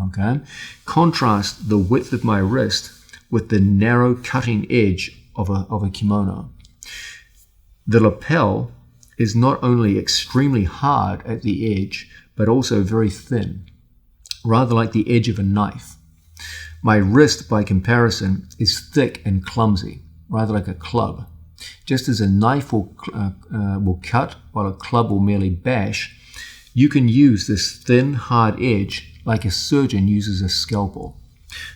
Okay? Contrast the width of my wrist with the narrow cutting edge of a kimono. The lapel is not only extremely hard at the edge, but also very thin, rather like the edge of a knife. My wrist, by comparison, is thick and clumsy, rather like a club. Just as a knife will cut while a club will merely bash, you can use this thin, hard edge like a surgeon uses a scalpel.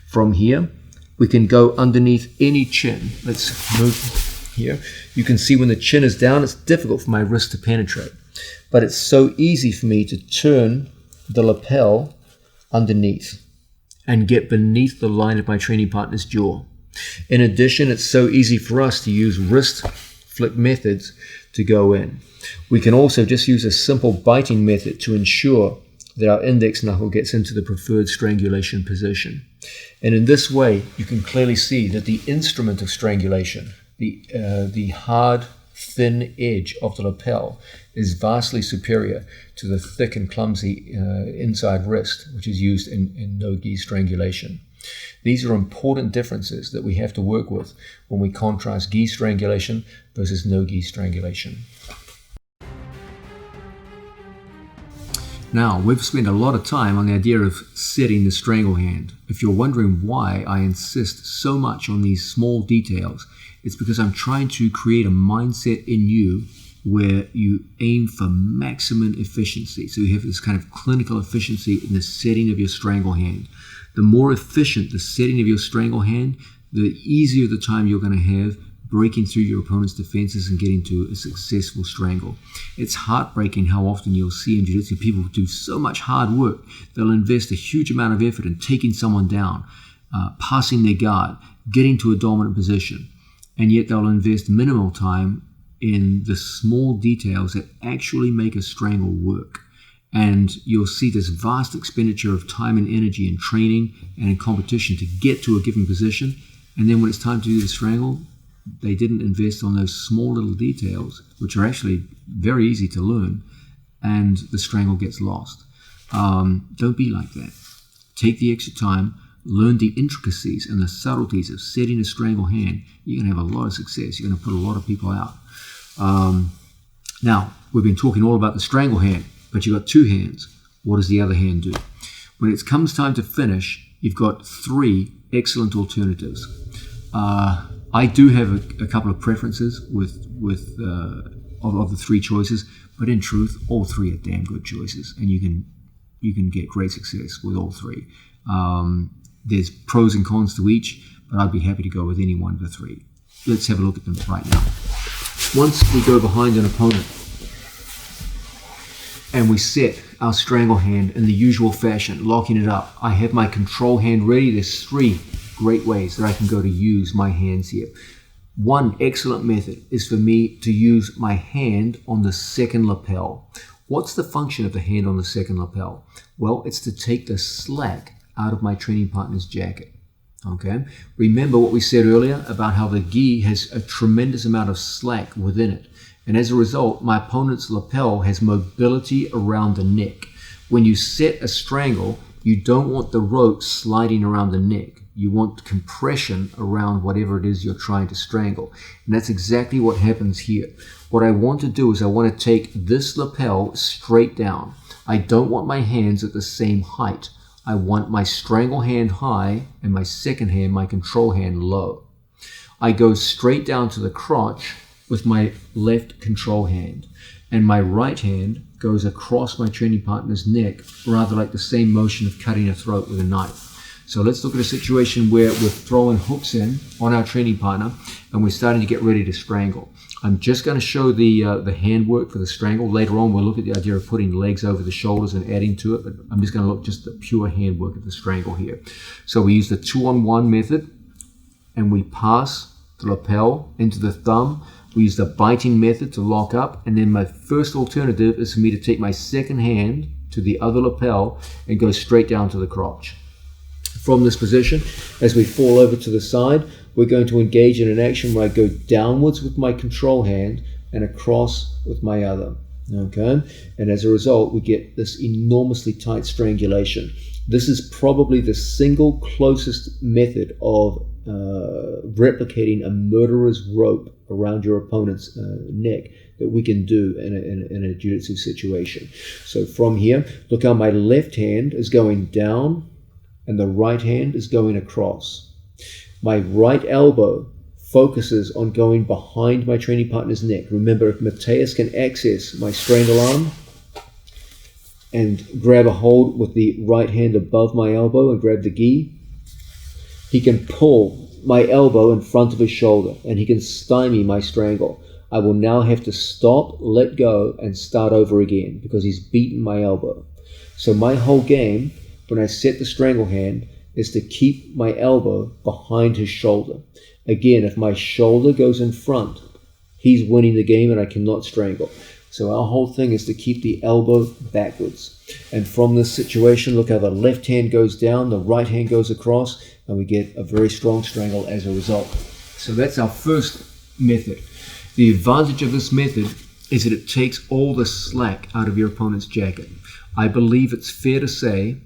From here, we can go underneath any chin. Let's move here. You can see when the chin is down, it's difficult for my wrist to penetrate. But it's so easy for me to turn the lapel underneath and get beneath the line of my training partner's jaw. In addition, it's so easy for us to use wrist flick methods to go in. We can also just use a simple biting method to ensure that our index knuckle gets into the preferred strangulation position. And in this way, you can clearly see that the instrument of strangulation, the hard, thin edge of the lapel, is vastly superior to the thick and clumsy inside wrist, which is used in no-gi strangulation. These are important differences that we have to work with when we contrast gi strangulation versus no-gi strangulation. Now, we've spent a lot of time on the idea of setting the strangle hand. If you're wondering why I insist so much on these small details, it's because I'm trying to create a mindset in you where you aim for maximum efficiency. So you have this kind of clinical efficiency in the setting of your strangle hand. The more efficient the setting of your strangle hand, the easier the time you're going to have breaking through your opponent's defenses and getting to a successful strangle. It's heartbreaking how often you'll see in jiu-jitsu people do so much hard work. They'll invest a huge amount of effort in taking someone down, passing their guard, getting to a dominant position, and yet they'll invest minimal time in the small details that actually make a strangle work. And you'll see this vast expenditure of time and energy in training and in competition to get to a given position, and then when it's time to do the strangle, they didn't invest on those small little details, which are actually very easy to learn, and the strangle gets lost. Don't be like that. Take the extra time, learn the intricacies and the subtleties of setting a strangle hand. You're going to have a lot of success. You're going to put a lot of people out. Now, we've been talking all about the strangle hand, but you've got two hands. What does the other hand do? When it comes time to finish, you've got three excellent alternatives. I do have a couple of preferences of the three choices, but in truth, all three are damn good choices, and you can get great success with all three. There's pros and cons to each, but I'd be happy to go with any one of the three. Let's have a look at them right now. Once we go behind an opponent and we set our strangle hand in the usual fashion, locking it up, I have my control hand ready. There's three great ways that I can go to use my hands here. One excellent method is for me to use my hand on the second lapel. What's the function of the hand on the second lapel? Well, it's to take the slack out of my training partner's jacket. Okay? Remember what we said earlier about how the gi has a tremendous amount of slack within it. And as a result, my opponent's lapel has mobility around the neck. When you set a strangle, you don't want the rope sliding around the neck. You want compression around whatever it is you're trying to strangle. And that's exactly what happens here. What I want to do is I want to take this lapel straight down. I don't want my hands at the same height. I want my strangle hand high and my second hand, my control hand, low. I go straight down to the crotch with my left control hand, and my right hand goes across my training partner's neck, rather like the same motion of cutting a throat with a knife. So let's look at a situation where we're throwing hooks in on our training partner and we're starting to get ready to strangle. I'm just going to show the handwork for the strangle. Later on, we'll look at the idea of putting legs over the shoulders and adding to it, but I'm just going to look just the pure handwork of the strangle here. So we use the 2-on-1 method, and we pass the lapel into the thumb. We use the biting method to lock up, and then my first alternative is for me to take my second hand to the other lapel and go straight down to the crotch. From this position, as we fall over to the side, we're going to engage in an action where I go downwards with my control hand and across with my other. Okay? And as a result, we get this enormously tight strangulation. This is probably the single closest method of replicating a murderer's rope around your opponent's neck that we can do in a jiu-jitsu situation. So from here, look how my left hand is going down and the right hand is going across. My right elbow focuses on going behind my training partner's neck. Remember, if Mateus can access my strangle arm and grab a hold with the right hand above my elbow and grab the gi, he can pull my elbow in front of his shoulder and he can stymie my strangle. I will now have to stop, let go, and start over again because he's beaten my elbow. So my whole game, when I set the strangle hand, is to keep my elbow behind his shoulder. Again, if my shoulder goes in front, he's winning the game and I cannot strangle. So our whole thing is to keep the elbow backwards. And from this situation, look how the left hand goes down, the right hand goes across, and we get a very strong strangle as a result. So that's our first method. The advantage of this method is that it takes all the slack out of your opponent's jacket. I believe it's fair to say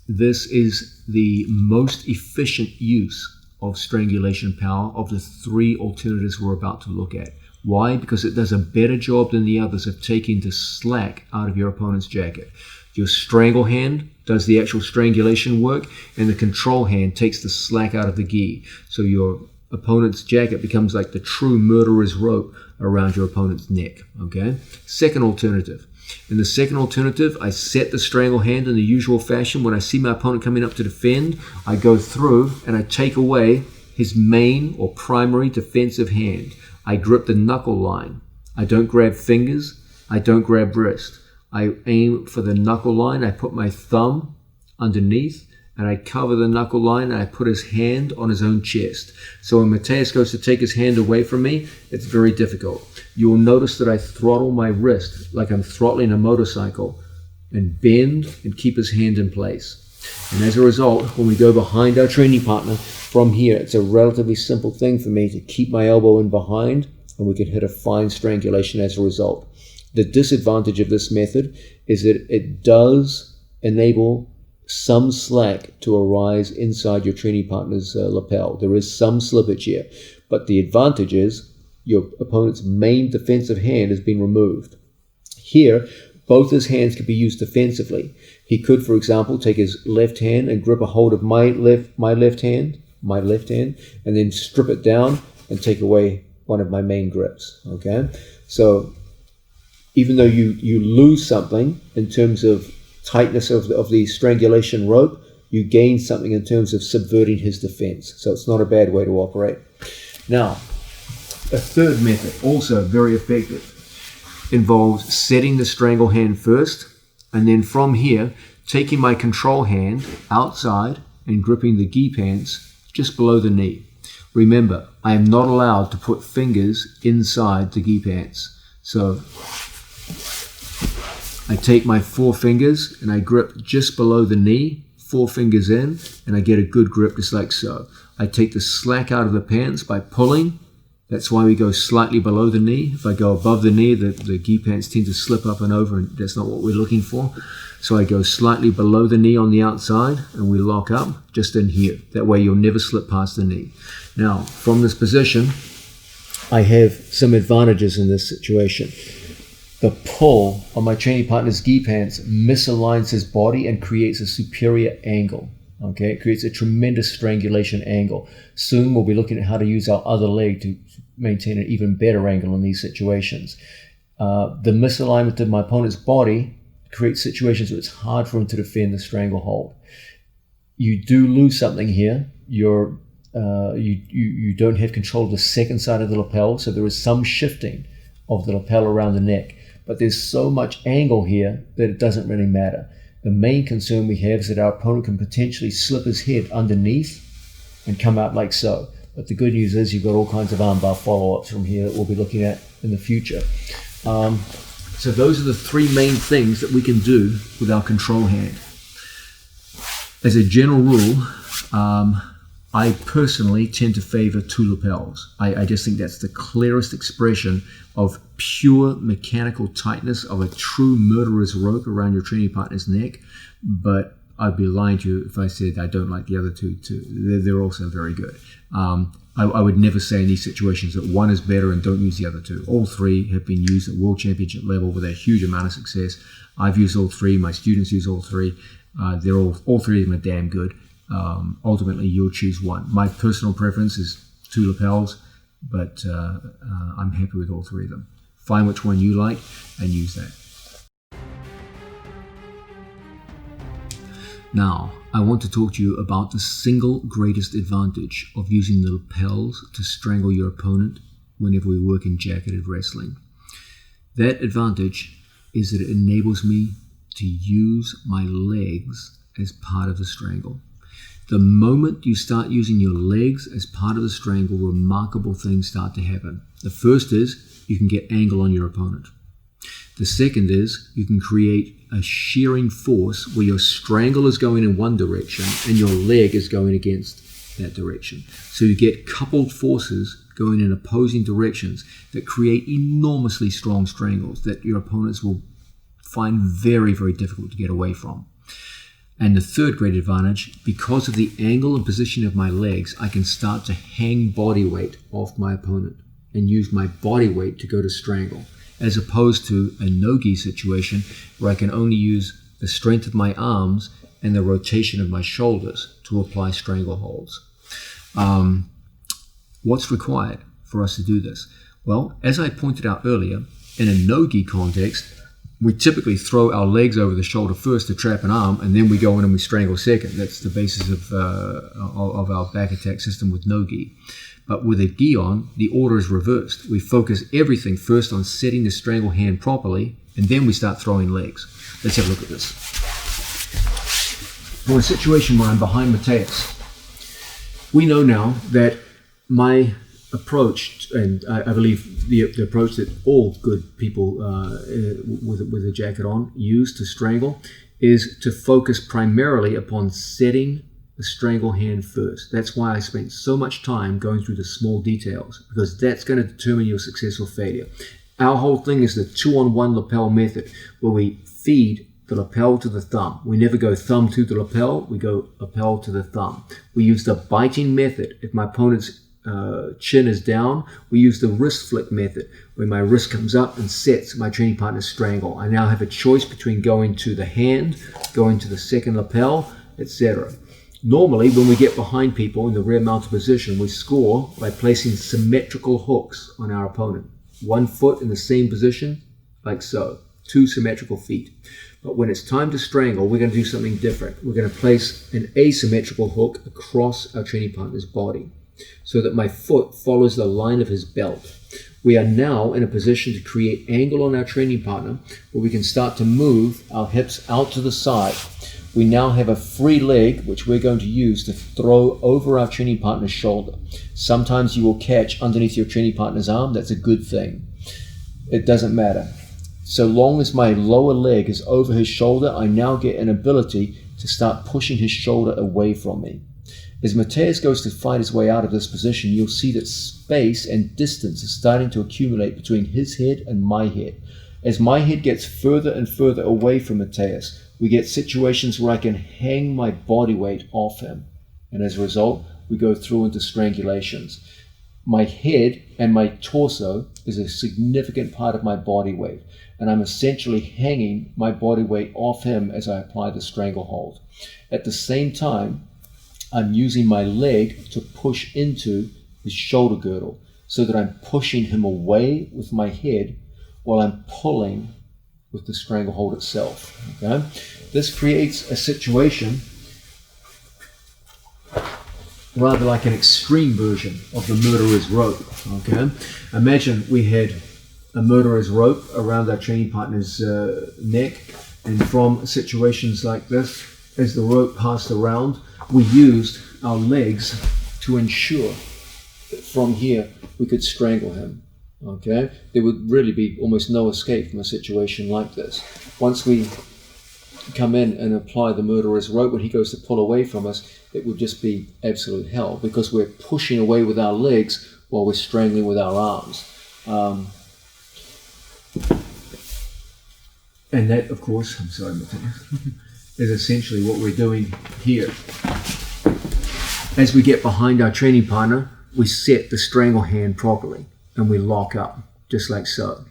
this is the most efficient use of strangulation power of the three alternatives we're about to look at. Why? Because it does a better job than the others of taking the slack out of your opponent's jacket. Your strangle hand does the actual strangulation work, and the control hand takes the slack out of the gi. So your opponent's jacket becomes like the true murderer's rope around your opponent's neck. Okay? Second alternative. In the second alternative, I set the strangle hand in the usual fashion. When I see my opponent coming up to defend, I go through and I take away his main or primary defensive hand. I grip the knuckle line. I don't grab fingers. I don't grab wrist. I aim for the knuckle line. I put my thumb underneath and I cover the knuckle line and I put his hand on his own chest. So when Mateus goes to take his hand away from me, it's very difficult. You will notice that I throttle my wrist like I'm throttling a motorcycle and bend and keep his hand in place. And as a result, when we go behind our training partner from here, it's a relatively simple thing for me to keep my elbow in behind and we can hit a fine strangulation as a result. The disadvantage of this method is that it does enable some slack to arise inside your training partner's lapel. There is some slippage here, but the advantage is your opponent's main defensive hand has been removed. Here, both his hands could be used defensively. He could, for example, take his left hand and grip a hold of my left hand, and then strip it down and take away one of my main grips. Okay, so even though you lose something in terms of tightness of the strangulation rope, you gain something in terms of subverting his defense. So it's not a bad way to operate. Now, a third method, also very effective, involves setting the strangle hand first, and then from here, taking my control hand outside and gripping the gi pants just below the knee. Remember, I am not allowed to put fingers inside the gi pants. So I take my four fingers and I grip just below the knee, 4 fingers in, and I get a good grip just like so. I take the slack out of the pants by pulling. That's why we go slightly below the knee. If I go above the knee, the gi pants tend to slip up and over, and that's not what we're looking for. So I go slightly below the knee on the outside, and we lock up just in here. That way you'll never slip past the knee. Now, from this position, I have some advantages in this situation. The pull on my training partner's gi pants misaligns his body and creates a superior angle. Okay, it creates a tremendous strangulation angle. Soon we'll be looking at how to use our other leg to maintain an even better angle in these situations. The misalignment of my opponent's body creates situations where it's hard for him to defend the stranglehold. You do lose something here. You don't have control of the second side of the lapel, so there is some shifting of the lapel around the neck. But there's so much angle here that it doesn't really matter. The main concern we have is that our opponent can potentially slip his head underneath and come out like so. But the good news is you've got all kinds of armbar follow-ups from here that we'll be looking at in the future. So those are the 3 main things that we can do with our control hand. As a general rule, I personally tend to favor 2 lapels. I just think that's the clearest expression of pure mechanical tightness of a true murderer's rope around your training partner's neck. But I'd be lying to you if I said I don't like the other two too. They're also very good. I would never say in these situations that one is better and don't use the other two. All three have been used at World Championship level with a huge amount of success. I've used all three. My students use all three. They're all three of them are damn good. Ultimately, you'll choose one. My personal preference is 2 lapels, but I'm happy with all three of them. Find which one you like and use that. Now, I want to talk to you about the single greatest advantage of using the lapels to strangle your opponent whenever we work in jacketed wrestling. That advantage is that it enables me to use my legs as part of the strangle. The moment you start using your legs as part of the strangle, remarkable things start to happen. The first is you can get angle on your opponent. The second is you can create a shearing force where your strangle is going in one direction and your leg is going against that direction. So you get coupled forces going in opposing directions that create enormously strong strangles that your opponents will find very, very difficult to get away from. And the third great advantage, because of the angle and position of my legs, I can start to hang body weight off my opponent and use my body weight to go to strangle, as opposed to a no-gi situation where I can only use the strength of my arms and the rotation of my shoulders to apply strangleholds. What's required for us to do this? Well, as I pointed out earlier, in a no-gi context, we typically throw our legs over the shoulder first to trap an arm, and then we go in and we strangle second. That's the basis of our back attack system with no-gi. But with a gi on, the order is reversed. We focus everything first on setting the strangle hand properly, and then we start throwing legs. Let's have a look at this. For a situation where I'm behind Mateus, we know now that my approach, and I believe the approach that all good people with a jacket on use to strangle, is to focus primarily upon setting the strangle hand first. That's why I spent so much time going through the small details, because that's going to determine your success or failure. Our whole thing is the 2-on-1 lapel method, where we feed the lapel to the thumb. We never go thumb to the lapel, we go lapel to the thumb. We use the biting method. If my opponent's chin is down, we use the wrist flick method, where my wrist comes up and sets my training partner's strangle. I now have a choice between going to the hand, going to the second lapel, etc. Normally, when we get behind people in the rear mounted position, we score by placing symmetrical hooks on our opponent. 1 foot in the same position, like so. 2 symmetrical feet. But when it's time to strangle, we're going to do something different. We're going to place an asymmetrical hook across our training partner's body, so that my foot follows the line of his belt. We are now in a position to create angle on our training partner, where we can start to move our hips out to the side. We now have a free leg, which we're going to use to throw over our training partner's shoulder. Sometimes you will catch underneath your training partner's arm. That's a good thing. It doesn't matter. So long as my lower leg is over his shoulder, I now get an ability to start pushing his shoulder away from me. As Mateus goes to fight his way out of this position, you'll see that space and distance is starting to accumulate between his head and my head. As my head gets further and further away from Mateus, we get situations where I can hang my body weight off him. And as a result, we go through into strangulations. My head and my torso is a significant part of my body weight, and I'm essentially hanging my body weight off him as I apply the stranglehold. At the same time, I'm using my leg to push into his shoulder girdle, so that I'm pushing him away with my head while I'm pulling with the stranglehold itself. Okay? This creates a situation rather like an extreme version of the murderer's rope. Okay? Imagine we had a murderer's rope around our training partner's neck, and from situations like this, as the rope passed around, we used our legs to ensure that from here we could strangle him. Okay? There would really be almost no escape from a situation like this. Once we come in and apply the murderer's rope, when he goes to pull away from us, it would just be absolute hell, because we're pushing away with our legs while we're strangling with our arms. And that, of course, I'm sorry, Matthias. is essentially what we're doing here. As we get behind our training partner, we set the strangle hand properly and we lock up, just like so.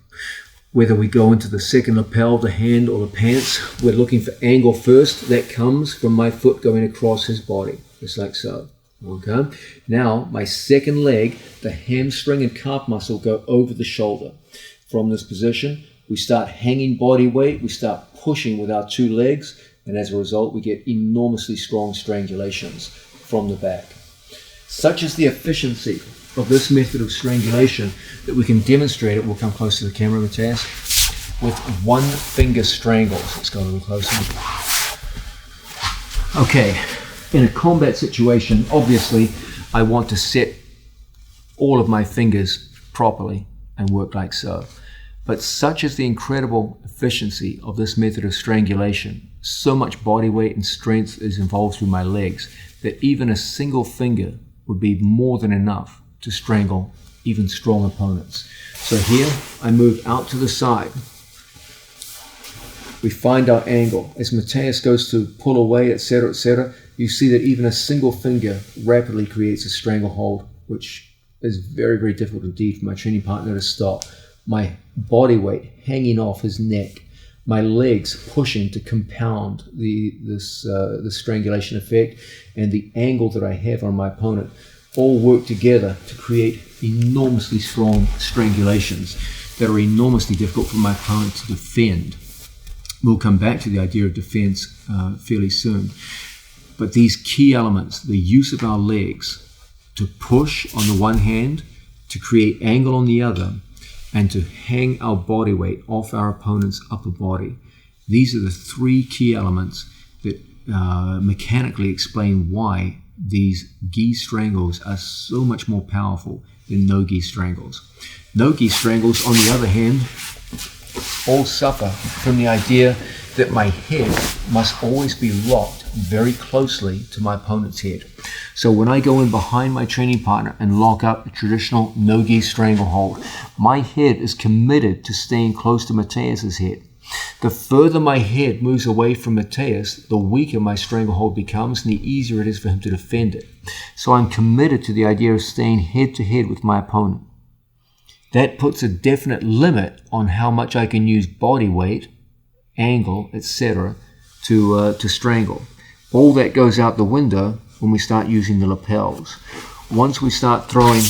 Whether we go into the second lapel, the hand, or the pants, we're looking for angle first. That comes from my foot going across his body, just like so. Okay. Now, my second leg, the hamstring and calf muscle go over the shoulder. From this position, we start hanging body weight, we start pushing with our two legs, and as a result, we get enormously strong strangulations from the back. Such is the efficiency of this method of strangulation that we can demonstrate it. We'll come close to the camera, Matthias, with one finger strangles. Let's go a little closer. Okay, in a combat situation, obviously, I want to set all of my fingers properly and work like so. But such is the incredible efficiency of this method of strangulation, so much body weight and strength is involved through my legs, that even a single finger would be more than enough to strangle even strong opponents. So here, I move out to the side. We find our angle. As Matthias goes to pull away, etc., you see that even a single finger rapidly creates a stranglehold, which is very, very difficult indeed for my training partner to stop. My body weight hanging off his neck, my legs pushing to compound the strangulation effect, and the angle that I have on my opponent all work together to create enormously strong strangulations that are enormously difficult for my opponent to defend. We'll come back to the idea of defense fairly soon. But these key elements, the use of our legs to push on the one hand, to create angle on the other, and to hang our body weight off our opponent's upper body. These are the three key elements that mechanically explain why these gi strangles are so much more powerful than no-gi strangles. No-gi strangles, on the other hand, all suffer from the idea that my head must always be locked very closely to my opponent's head. So when I go in behind my training partner and lock up a traditional no-gi stranglehold, my head is committed to staying close to Matthias's head. The further my head moves away from Matthias, the weaker my stranglehold becomes and the easier it is for him to defend it. So I'm committed to the idea of staying head to head with my opponent. That puts a definite limit on how much I can use body weight, angle, etc. to strangle. All that goes out the window when we start using the lapels. Once we start throwing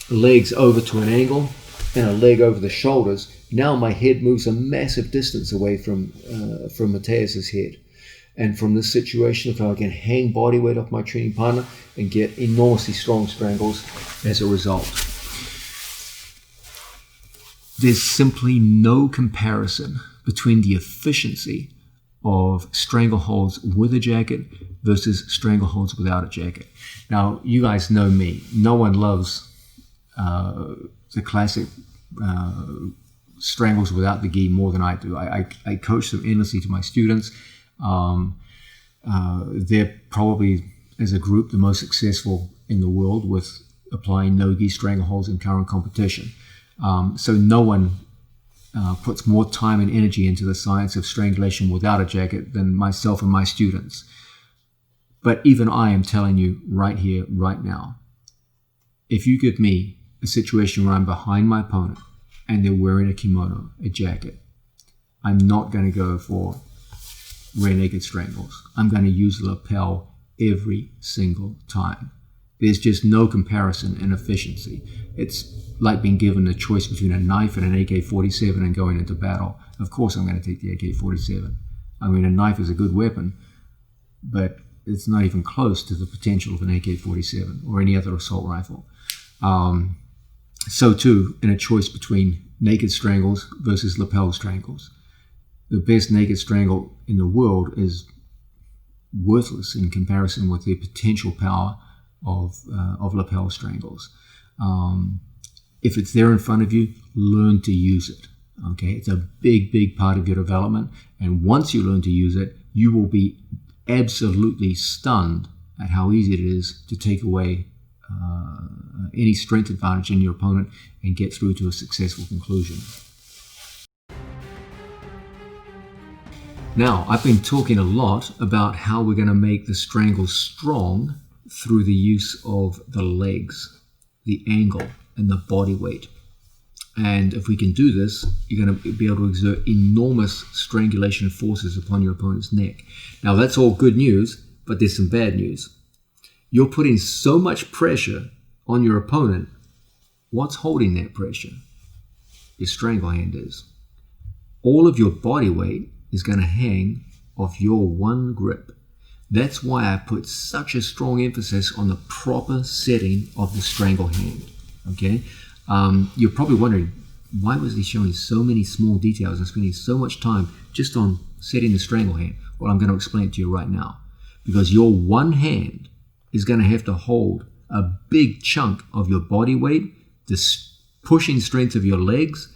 legs over to an angle and a leg over the shoulders, now my head moves a massive distance away from Matthias's head. And from this situation, if I can hang body weight off my training partner and get enormously strong strangles as a result. There's simply no comparison between the efficiency of strangleholds with a jacket versus strangleholds without a jacket. Now, you guys know me. No one loves the classic strangles without the gi more than I do. I coach them endlessly to my students. They're probably, as a group, the most successful in the world with applying no-gi strangleholds in current competition. So no one puts more time and energy into the science of strangulation without a jacket than myself and my students. But even I am telling you right here, right now, if you give me a situation where I'm behind my opponent and they're wearing a kimono, a jacket, I'm not going to go for rear naked strangles. I'm going to use the lapel every single time. There's just no comparison in efficiency. It's like being given a choice between a knife and an AK-47 and going into battle. Of course I'm going to take the AK-47. I mean, a knife is a good weapon, but it's not even close to the potential of an AK-47 or any other assault rifle. So too, in a choice between naked strangles versus lapel strangles. The best naked strangle in the world is worthless in comparison with the potential power of lapel strangles. If it's there in front of you, learn to use it. Okay, it's a big, big part of your development. And once you learn to use it, you will be absolutely stunned at how easy it is to take away any strength advantage in your opponent and get through to a successful conclusion. Now, I've been talking a lot about how we're going to make the strangle strong through the use of the legs, the angle, and the body weight. And if we can do this, you're going to be able to exert enormous strangulation forces upon your opponent's neck. Now, that's all good news, but there's some bad news. You're putting so much pressure on your opponent. What's holding that pressure? Your strangle hand is. All of your body weight is going to hang off your one grip. That's why I put such a strong emphasis on the proper setting of the strangle hand. Okay? You're probably wondering, why was he showing so many small details and spending so much time just on setting the strangle hand? Well, I'm going to explain it to you right now. Because your one hand is going to have to hold a big chunk of your body weight, the pushing strength of your legs,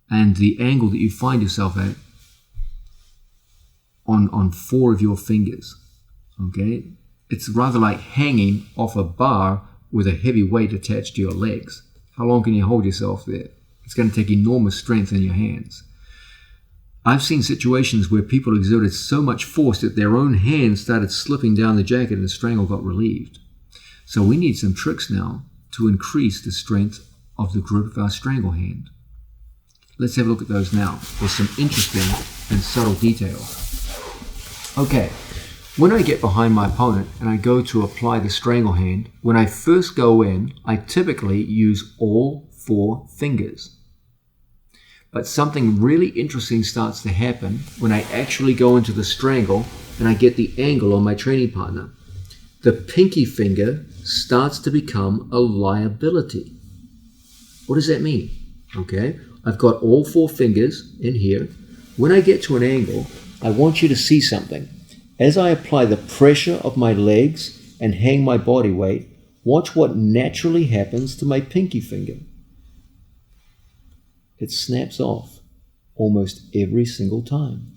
and the angle that you find yourself at on 4 of your fingers. Okay? It's rather like hanging off a bar with a heavy weight attached to your legs. How long can you hold yourself there? It's going to take enormous strength in your hands. I've seen situations where people exerted so much force that their own hands started slipping down the jacket and the strangle got relieved. So we need some tricks now to increase the strength of the grip of our strangle hand. Let's have a look at those now. There's some interesting and subtle details. Okay, when I get behind my opponent and I go to apply the strangle hand, when I first go in, I typically use all 4 fingers. But something really interesting starts to happen when I actually go into the strangle and I get the angle on my training partner. The pinky finger starts to become a liability. What does that mean? Okay, I've got all 4 fingers in here. When I get to an angle, I want you to see something. As I apply the pressure of my legs and hang my body weight, watch what naturally happens to my pinky finger. It snaps off almost every single time.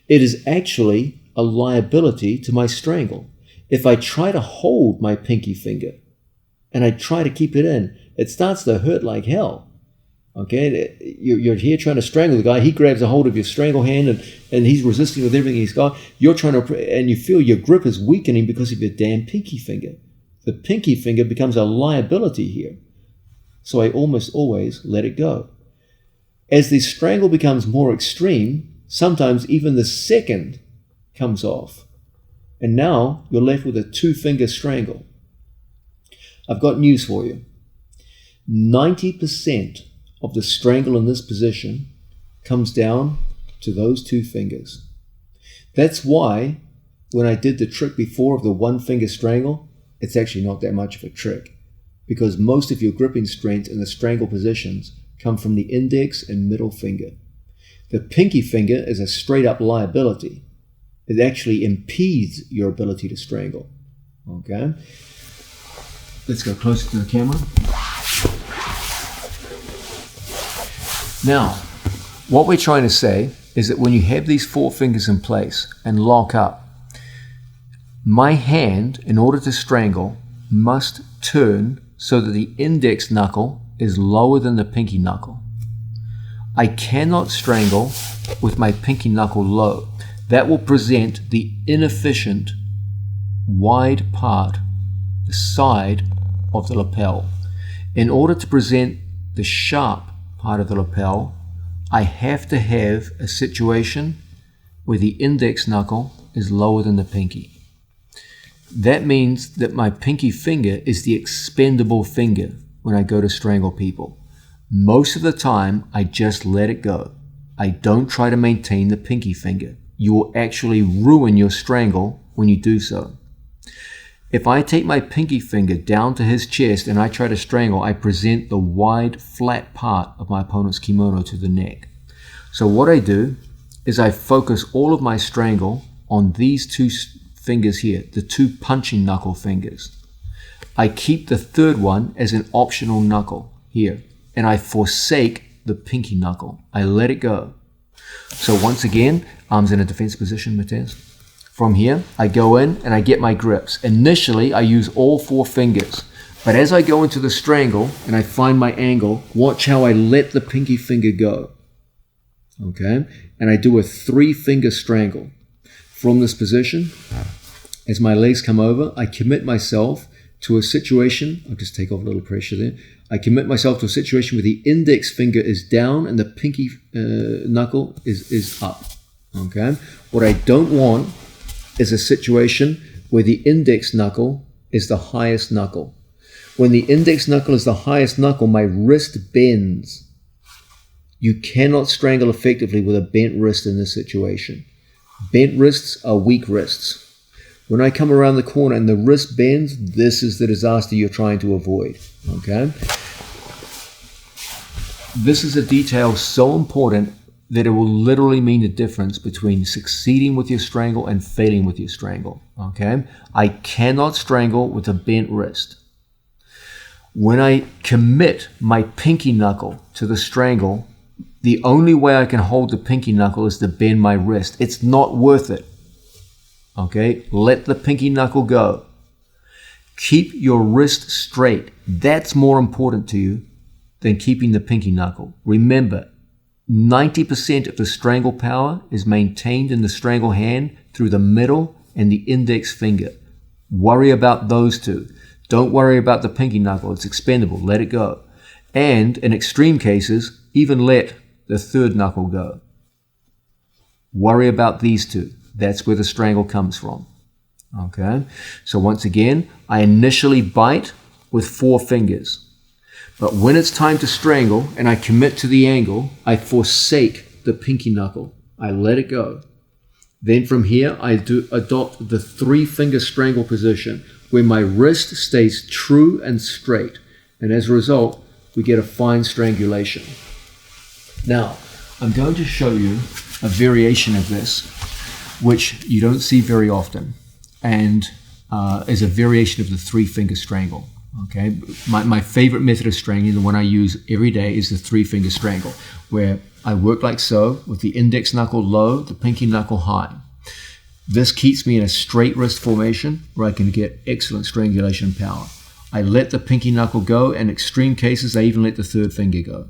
It is actually a liability to my strangle. If I try to hold my pinky finger and I try to keep it in, it starts to hurt like hell. Okay, you're here trying to strangle the guy. He grabs a hold of your strangle hand and he's resisting with everything he's got. You're trying to, and you feel your grip is weakening because of your damn pinky finger. The pinky finger becomes a liability here. So I almost always let it go. As the strangle becomes more extreme, sometimes even the second comes off. And now you're left with a 2-finger strangle. I've got news for you. 90% of the strangle in this position comes down to those 2 fingers. That's why when I did the trick before of the 1-finger strangle, it's actually not that much of a trick, because most of your gripping strength in the strangle positions come from the index and middle finger. The pinky finger is a straight up liability. It actually impedes your ability to strangle. Okay? Let's go closer to the camera. Now, what we're trying to say is that when you have these 4 fingers in place and lock up, my hand, in order to strangle, must turn so that the index knuckle is lower than the pinky knuckle. I cannot strangle with my pinky knuckle low. That will present the inefficient wide part, the side of the lapel. In order to present the sharp part of the lapel, I have to have a situation where the index knuckle is lower than the pinky. That means that my pinky finger is the expendable finger when I go to strangle people. Most of the time, I just let it go. I don't try to maintain the pinky finger. You will actually ruin your strangle when you do so. If I take my pinky finger down to his chest and I try to strangle, I present the wide, flat part of my opponent's kimono to the neck. So what I do is I focus all of my strangle on these 2 fingers here, the 2 punching knuckle fingers. I keep the 3rd one as an optional knuckle here, and I forsake the pinky knuckle. I let it go. So once again, arms in a defense position, Matez. From here, I go in and I get my grips. Initially, I use all 4 fingers. But as I go into the strangle and I find my angle, watch how I let the pinky finger go. okay? And I do a 3-finger strangle. From this position, as my legs come over, I commit myself to a situation, I'll just take off a little pressure there. I commit myself to a situation where the index finger is down and the pinky knuckle is up, okay? What I don't want is a situation where the index knuckle is the highest knuckle. When the index knuckle is the highest knuckle, my wrist bends. You cannot strangle effectively with a bent wrist in this situation. Bent wrists are weak wrists. When I come around the corner and the wrist bends, this is the disaster you're trying to avoid, okay? This is a detail so important that it will literally mean the difference between succeeding with your strangle and failing with your strangle, okay? I cannot strangle with a bent wrist. When I commit my pinky knuckle to the strangle, the only way I can hold the pinky knuckle is to bend my wrist. It's not worth it. Okay, let the pinky knuckle go. Keep your wrist straight. That's more important to you than keeping the pinky knuckle. Remember, 90% of the strangle power is maintained in the strangle hand through the middle and the index finger. Worry about those two. Don't worry about the pinky knuckle. It's expendable. Let it go. And in extreme cases, even let the third knuckle go. Worry about these two. That's where the strangle comes from. Okay? So once again, I initially bite with 4 fingers. But when it's time to strangle and I commit to the angle, I forsake the pinky knuckle. I let it go. Then from here, I adopt the 3-finger strangle position where my wrist stays true and straight. And as a result, we get a fine strangulation. Now, I'm going to show you a variation of this, which you don't see very often, and is a variation of the 3-finger strangle. Okay, my favorite method of strangling, the one I use every day, is the 3-finger strangle, where I work like so, with the index knuckle low, the pinky knuckle high. This keeps me in a straight wrist formation where I can get excellent strangulation power. I let the pinky knuckle go, and in extreme cases, I even let the 3rd finger go.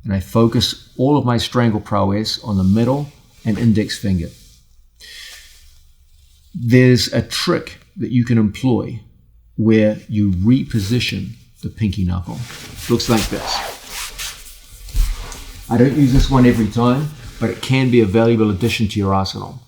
And I focus all of my strangle prowess on the middle and index finger. There's a trick that you can employ where you reposition the pinky knuckle. It looks like this. I don't use this one every time, but it can be a valuable addition to your arsenal.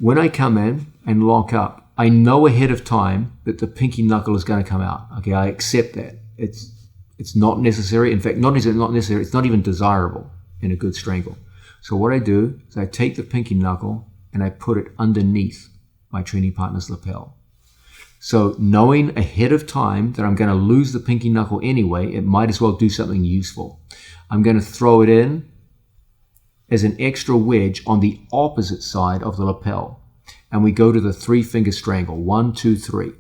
When I come in and lock up, I know ahead of time that the pinky knuckle is going to come out. Okay, I accept that. It's not necessary. In fact, not necessary, it's not even desirable in a good strangle. So what I do is I take the pinky knuckle and I put it underneath my training partner's lapel. So knowing ahead of time that I'm going to lose the pinky knuckle anyway, it might as well do something useful. I'm going to throw it in as an extra wedge on the opposite side of the lapel. And we go to the 3-finger strangle. 1, 2, 3.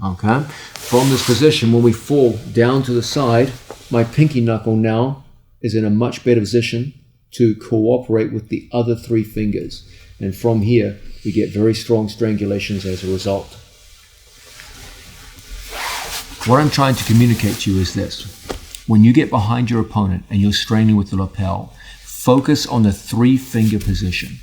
Okay? From this position, when we fall down to the side, my pinky knuckle now is in a much better position to cooperate with the other 3 fingers. And from here, we get very strong strangulations as a result. What I'm trying to communicate to you is this. When you get behind your opponent and you're straining with the lapel, focus on the 3-finger position.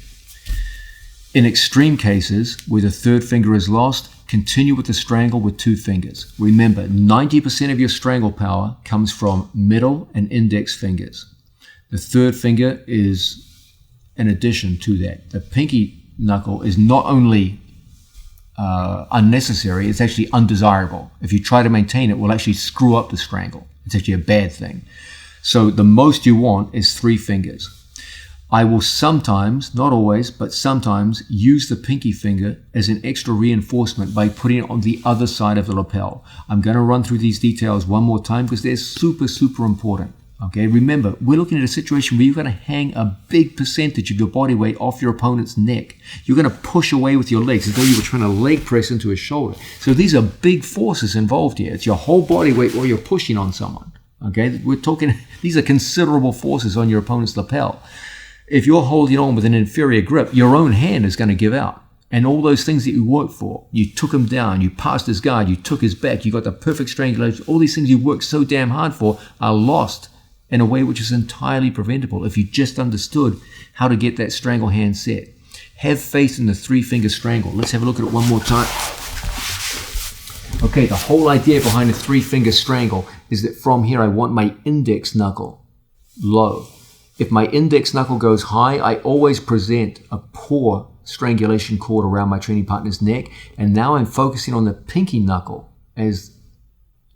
In extreme cases, where the 3rd finger is lost, continue with the strangle with 2 fingers. Remember, 90% of your strangle power comes from middle and index fingers. The 3rd finger is an addition to that. The pinky knuckle is not only unnecessary, it's actually undesirable. If you try to maintain it, it will actually screw up the strangle. It's actually a bad thing. So the most you want is 3 fingers. I will sometimes, not always, but sometimes use the pinky finger as an extra reinforcement by putting it on the other side of the lapel. I'm going to run through these details one more time because they're super, super important. Okay, remember, we're looking at a situation where you're going to hang a big percentage of your body weight off your opponent's neck. You're going to push away with your legs as though you were trying to leg press into his shoulder. So these are big forces involved here. It's your whole body weight while you're pushing on someone. Okay, we're talking, these are considerable forces on your opponent's lapel. If you're holding on with an inferior grip, your own hand is going to give out. And all those things that you worked for, you took him down, you passed his guard, you took his back, you got the perfect strangulation, all these things you worked so damn hard for are lost in a way which is entirely preventable if you just understood how to get that strangle hand set. Have faith in the 3-finger strangle. Let's have a look at it one more time. Okay, the whole idea behind the 3-finger strangle is that from here I want my index knuckle low. If my index knuckle goes high, I always present a poor strangulation cord around my training partner's neck, and now I'm focusing on the pinky knuckle as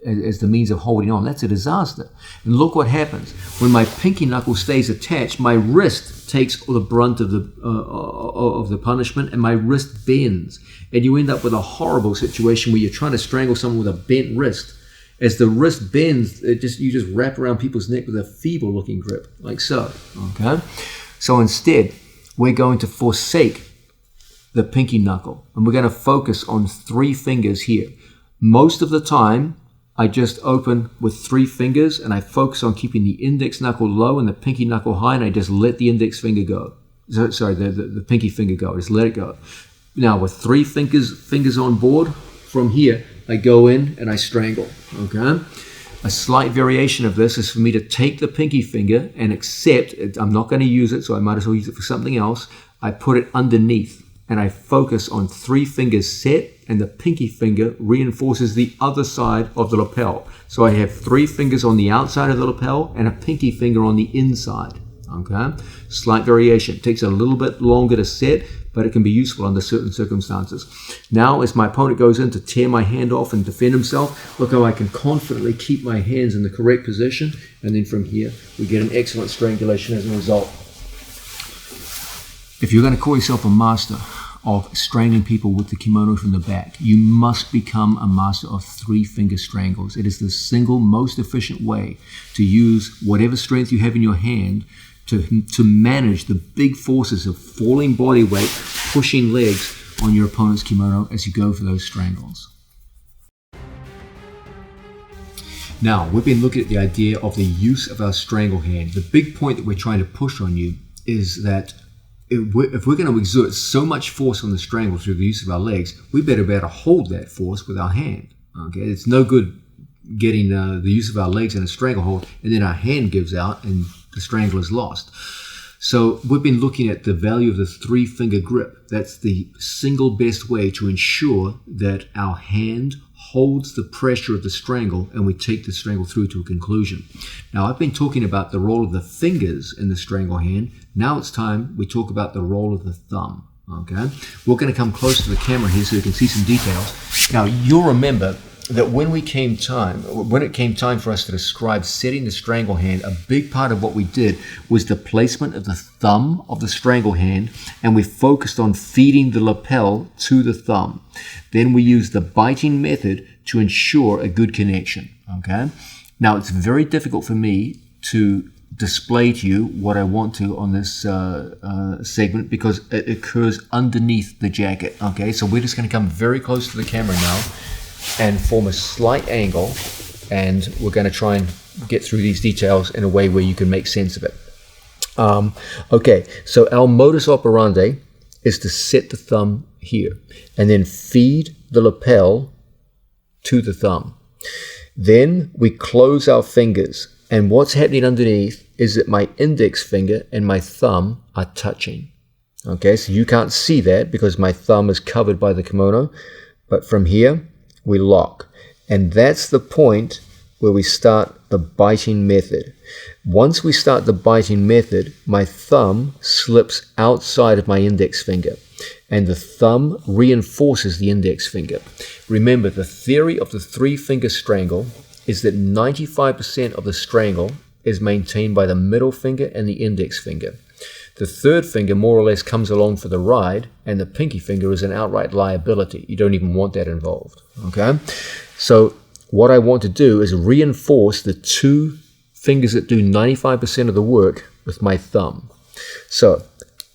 the means of holding on. That's a disaster. And look what happens. When my pinky knuckle stays attached, my wrist takes the brunt of the punishment, and my wrist bends. And you end up with a horrible situation where you're trying to strangle someone with a bent wrist. As the wrist bends, you just wrap around people's neck with a feeble-looking grip, like so. Okay? So instead, we're going to forsake the pinky knuckle, and we're going to focus on 3 fingers here. Most of the time, I just open with 3 fingers, and I focus on keeping the index knuckle low and the pinky knuckle high, and I just let the index finger go. Sorry, the pinky finger go. I just let it go. Now, with 3 fingers on board, from here, I go in and I strangle. Okay? A slight variation of this is for me to take the pinky finger and accept, I'm not going to use it, so I might as well use it for something else. I put it underneath, and I focus on 3 fingers set, and the pinky finger reinforces the other side of the lapel. So I have 3 fingers on the outside of the lapel and a pinky finger on the inside. Okay? Slight variation. It takes a little bit longer to set, but it can be useful under certain circumstances. Now, as my opponent goes in to tear my hand off and defend himself, look how I can confidently keep my hands in the correct position, and then from here, we get an excellent strangulation as a result. If you're going to call yourself a master of strangling people with the kimono from the back, you must become a master of 3-finger strangles. It is the single most efficient way to use whatever strength you have in your hand to manage the big forces of falling body weight, pushing legs on your opponent's kimono as you go for those strangles. Now, we've been looking at the idea of the use of our strangle hand. The big point that we're trying to push on you is that if we're going to exert so much force on the strangle through the use of our legs, we better be able to hold that force with our hand. Okay, it's no good getting the use of our legs in a stranglehold and then our hand gives out and the strangle is lost. So we've been looking at the value of the 3-finger grip. That's the single best way to ensure that our hand holds the pressure of the strangle and we take the strangle through to a conclusion. Now, I've been talking about the role of the fingers in the strangle hand. Now it's time we talk about the role of the thumb. Okay, we're going to come close to the camera here so you can see some details. Now, you'll remember that when it came time for us to describe setting the strangle hand, a big part of what we did was the placement of the thumb of the strangle hand, and we focused on feeding the lapel to the thumb. Then we used the biting method to ensure a good connection. Okay. Now, it's very difficult for me to display to you what I want to on this segment because it occurs underneath the jacket. Okay, so we're just going to come very close to the camera now and form a slight angle, and we're going to try and get through these details in a way where you can make sense of it. Okay, so our modus operandi is to set the thumb here and then feed the lapel to the thumb. Then we close our fingers, and what's happening underneath is that my index finger and my thumb are touching. Okay, so you can't see that because my thumb is covered by the kimono, but from here we lock, and that's the point where we start the biting method. Once we start the biting method, my thumb slips outside of my index finger, and the thumb reinforces the index finger. Remember, the theory of the 3-finger strangle is that 95% of the strangle is maintained by the middle finger and the index finger. The 3rd finger more or less comes along for the ride, and the pinky finger is an outright liability. You don't even want that involved. Okay? So what I want to do is reinforce the 2 fingers that do 95% of the work with my thumb. So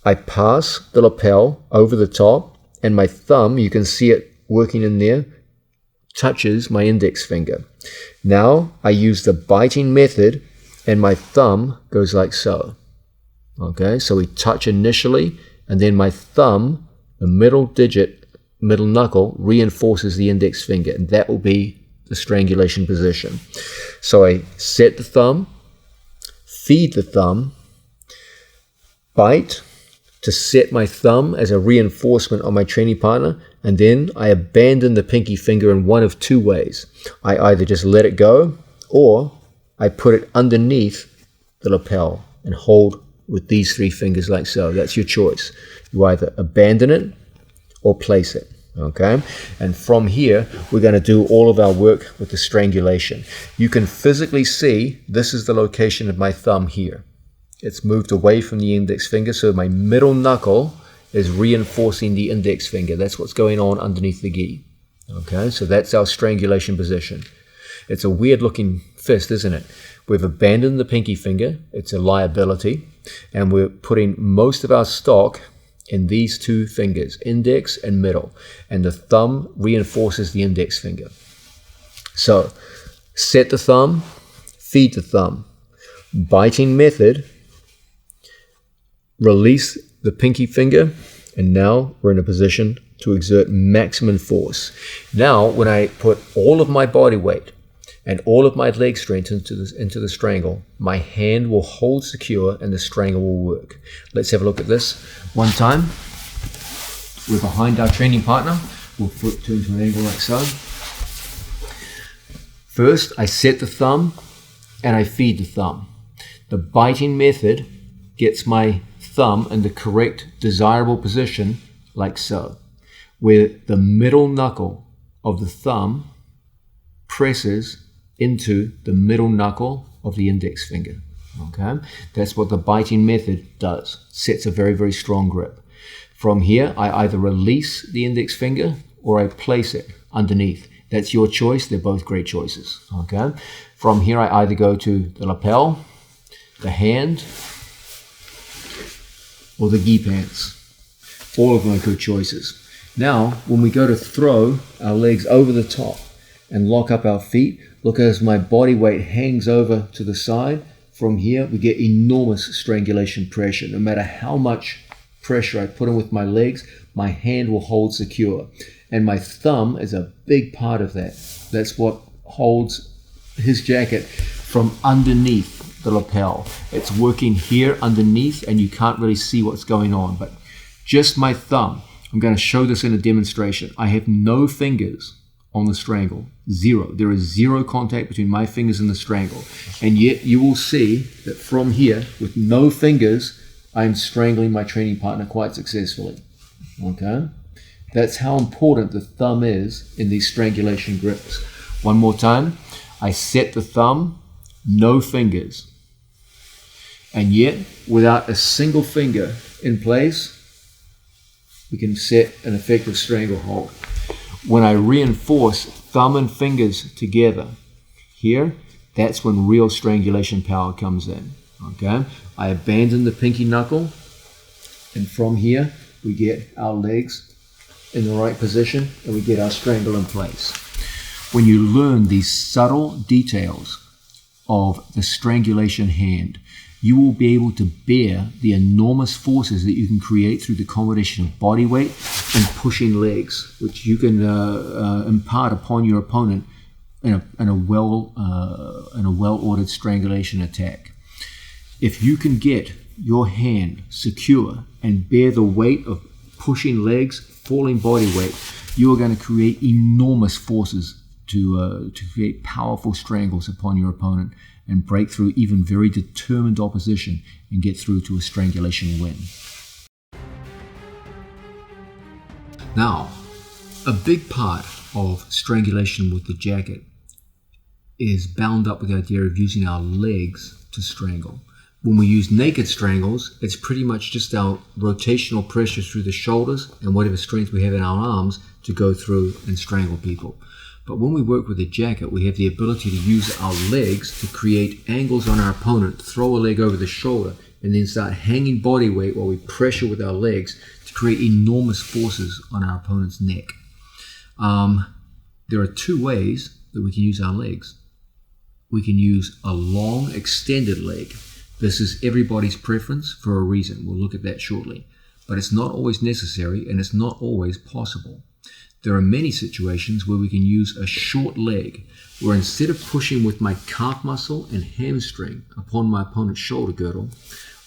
I pass the lapel over the top, and my thumb, you can see it working in there, touches my index finger. Now I use the biting method, and my thumb goes like so. Okay, so we touch initially, and then my thumb, the middle knuckle, reinforces the index finger, and that will be the strangulation position. So I set the thumb, feed the thumb, bite to set my thumb as a reinforcement on my training partner, and then I abandon the pinky finger in one of two ways. I either just let it go, or I put it underneath the lapel and hold with these three fingers like so. That's your choice. You either abandon it or place it. Okay, and from here we're going to do all of our work with the strangulation. You can physically see this is the location of my thumb here. It's moved away from the index finger, so my middle knuckle is reinforcing the index finger. That's what's going on underneath the gi. Okay, so that's our strangulation position. It's a weird looking fist, isn't it? We've abandoned the pinky finger. It's a liability, and we're putting most of our stock in these two fingers, index and middle, and the thumb reinforces the index finger. So set the thumb, feed the thumb. Biting method, release the pinky finger, and now we're in a position to exert maximum force. Now when I put all of my body weight and all of my leg strength into the strangle, my hand will hold secure and the strangle will work. Let's have a look at this one time. We're behind our training partner. We'll flip to an angle like so. First, I set the thumb and I feed the thumb. The biting method gets my thumb in the correct desirable position like so, where the middle knuckle of the thumb presses into the middle knuckle of the index finger. Okay, that's what the biting method does. Sets a very, very strong grip. From here, I either release the index finger or I place it underneath. That's your choice. They're both great choices. Okay, from here, I either go to the lapel, the hand, or the gi pants. All of them are good choices. Now, when we go to throw our legs over the top and lock up our feet, look as my body weight hangs over to the side. From here, we get enormous strangulation pressure. No matter how much pressure I put in with my legs, my hand will hold secure. And my thumb is a big part of that. That's what holds his jacket from underneath the lapel. It's working here underneath, and you can't really see what's going on. But just my thumb. I'm going to show this in a demonstration. I have no fingers on the strangle. Zero. There is zero contact between my fingers and the strangle. And yet you will see that from here, with no fingers, I'm strangling my training partner quite successfully. Okay? That's how important the thumb is in these strangulation grips. One more time. I set the thumb, no fingers. And yet, without a single finger in place, we can set an effective stranglehold. When I reinforce thumb and fingers together here, that's when real strangulation power comes in. Okay, I abandon the pinky knuckle, and from here we get our legs in the right position and we get our strangle in place. When you learn these subtle details of the strangulation hand, you will be able to bear the enormous forces that you can create through the combination of body weight and pushing legs, which you can impart upon your opponent in a well-ordered strangulation attack. If you can get your hand secure and bear the weight of pushing legs, falling body weight, you are going to create enormous forces to create powerful strangles upon your opponent and break through even very determined opposition and get through to a strangulation win. Now, a big part of strangulation with the jacket is bound up with the idea of using our legs to strangle. When we use naked strangles, it's pretty much just our rotational pressure through the shoulders and whatever strength we have in our arms to go through and strangle people. But when we work with a jacket, we have the ability to use our legs to create angles on our opponent, throw a leg over the shoulder, and then start hanging body weight while we pressure with our legs to create enormous forces on our opponent's neck. There are two ways that we can use our legs. We can use a long, extended leg. This is everybody's preference for a reason. We'll look at that shortly. But it's not always necessary, and it's not always possible. there are many situations where we can use a short leg, where instead of pushing with my calf muscle and hamstring upon my opponent's shoulder girdle,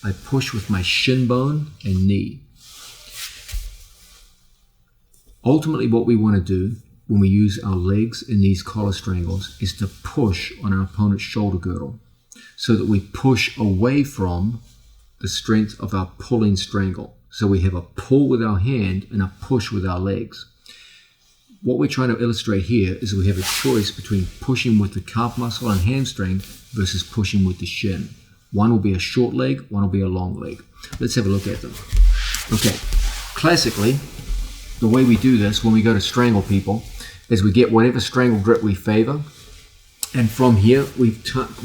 I push with my shin bone and knee. Ultimately, what we want to do when we use our legs in these collar strangles is to push on our opponent's shoulder girdle so that we push away from the strength of our pulling strangle. So we have a pull with our hand and a push with our legs. What we're trying to illustrate here is we have a choice between pushing with the calf muscle and hamstring versus pushing with the shin. One will be a short leg, one will be a long leg. Let's have a look at them. Okay, classically, the way we do this when we go to strangle people is we get whatever strangle grip we favor, and from here we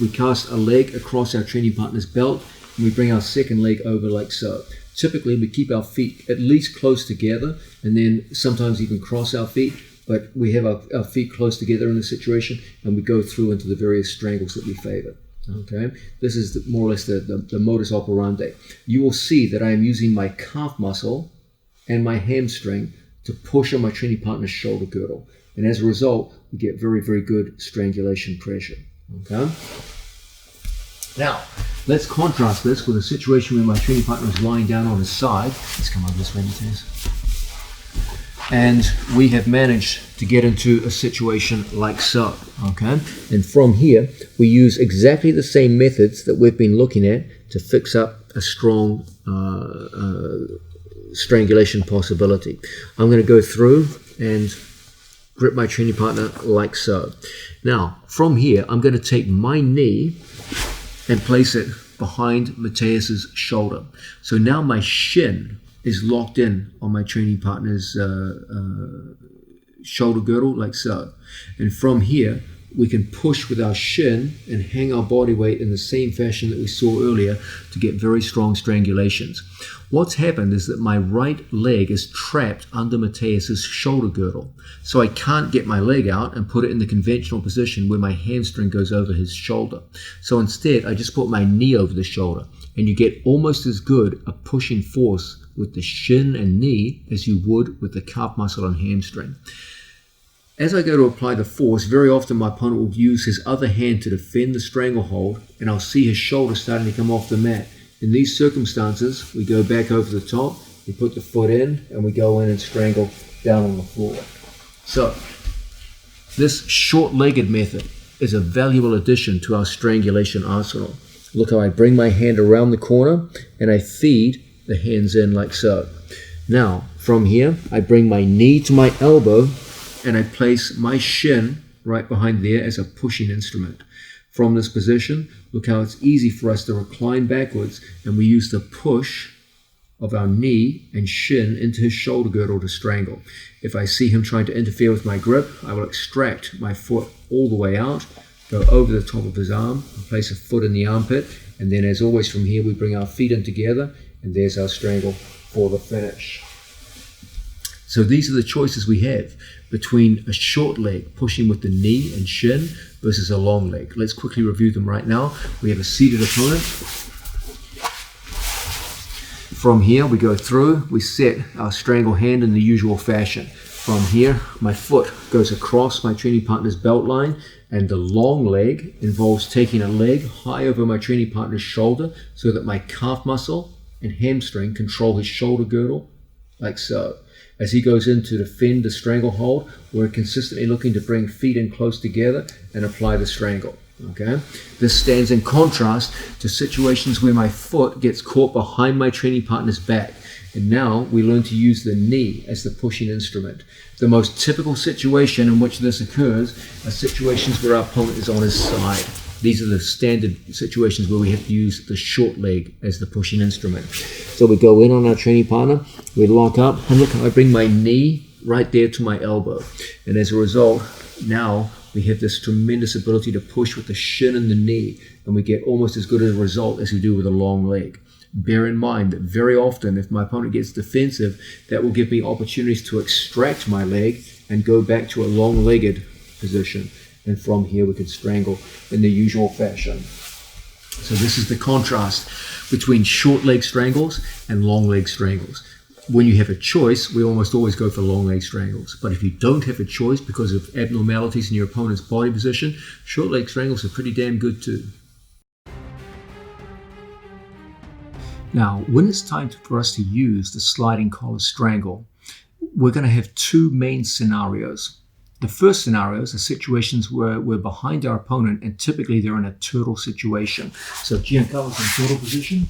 cast a leg across our training partner's belt, and we bring our second leg over like so. Typically we keep our feet at least close together, and then sometimes even cross our feet, but we have our feet close together in this situation, and we go through into the various strangles that we favor. Okay, this is more or less the modus operandi. You will see that I am using my calf muscle and my hamstring to push on my training partner's shoulder girdle. And as a result, we get very, very good strangulation pressure. Okay? Now, let's contrast this with a situation where my training partner is lying down on his side. Let's come over this way, Matthias. And we have managed to get into a situation like so. Okay? And from here, we use exactly the same methods that we've been looking at to fix up a strong strangulation possibility. I'm going to go through and grip my training partner like so. Now, from here, I'm going to take my knee and place it behind Matthias's shoulder. So now my shin is locked in on my training partner's shoulder girdle like so. And from here, we can push with our shin and hang our body weight in the same fashion that we saw earlier to get very strong strangulations. What's happened is that my right leg is trapped under Matthias's shoulder girdle. So I can't get my leg out and put it in the conventional position where my hamstring goes over his shoulder. So instead, I just put my knee over the shoulder, and you get almost as good a pushing force with the shin and knee as you would with the calf muscle and hamstring. As I go to apply the force, very often my opponent will use his other hand to defend the stranglehold, and I'll see his shoulder starting to come off the mat. In these circumstances, we go back over the top, we put the foot in, and we go in and strangle down on the floor. So, this short-legged method is a valuable addition to our strangulation arsenal. Look how I bring my hand around the corner, and I feed the hands in like so. Now, from here, I bring my knee to my elbow, and I place my shin right behind there as a pushing instrument. From this position, look how it's easy for us to recline backwards, and we use the push of our knee and shin into his shoulder girdle to strangle. If I see him trying to interfere with my grip, I will extract my foot all the way out, go over the top of his arm, and place a foot in the armpit, and then as always from here we bring our feet in together, and there's our strangle for the finish. So these are the choices we have between a short leg pushing with the knee and shin versus a long leg. Let's quickly review them right now. We have a seated opponent. From here we go through, we set our strangle hand in the usual fashion. From here, my foot goes across my training partner's belt line, and the long leg involves taking a leg high over my training partner's shoulder so that my calf muscle and hamstring control his shoulder girdle, like so. As he goes in to defend the stranglehold, we're consistently looking to bring feet in close together and apply the strangle. Okay? This stands in contrast to situations where my foot gets caught behind my training partner's back. And now we learn to use the knee as the pushing instrument. The most typical situation in which this occurs are situations where our opponent is on his side. These are the standard situations where we have to use the short leg as the pushing instrument. So we go in on our training partner, we lock up, and look how I bring my knee right there to my elbow. And as a result, now we have this tremendous ability to push with the shin and the knee, and we get almost as good a result as we do with a long leg. Bear in mind that very often, if my opponent gets defensive, that will give me opportunities to extract my leg and go back to a long-legged position. And from here we can strangle in the usual fashion. So this is the contrast between short leg strangles and long leg strangles. when you have a choice, we almost always go for long leg strangles. But if you don't have a choice because of abnormalities in your opponent's body position, short leg strangles are pretty damn good too. Now, when it's time for us to use the sliding collar strangle, we're going to have two main scenarios. The first scenarios are situations where we're behind our opponent and typically they're in a turtle situation. So Giancarlo's in turtle position.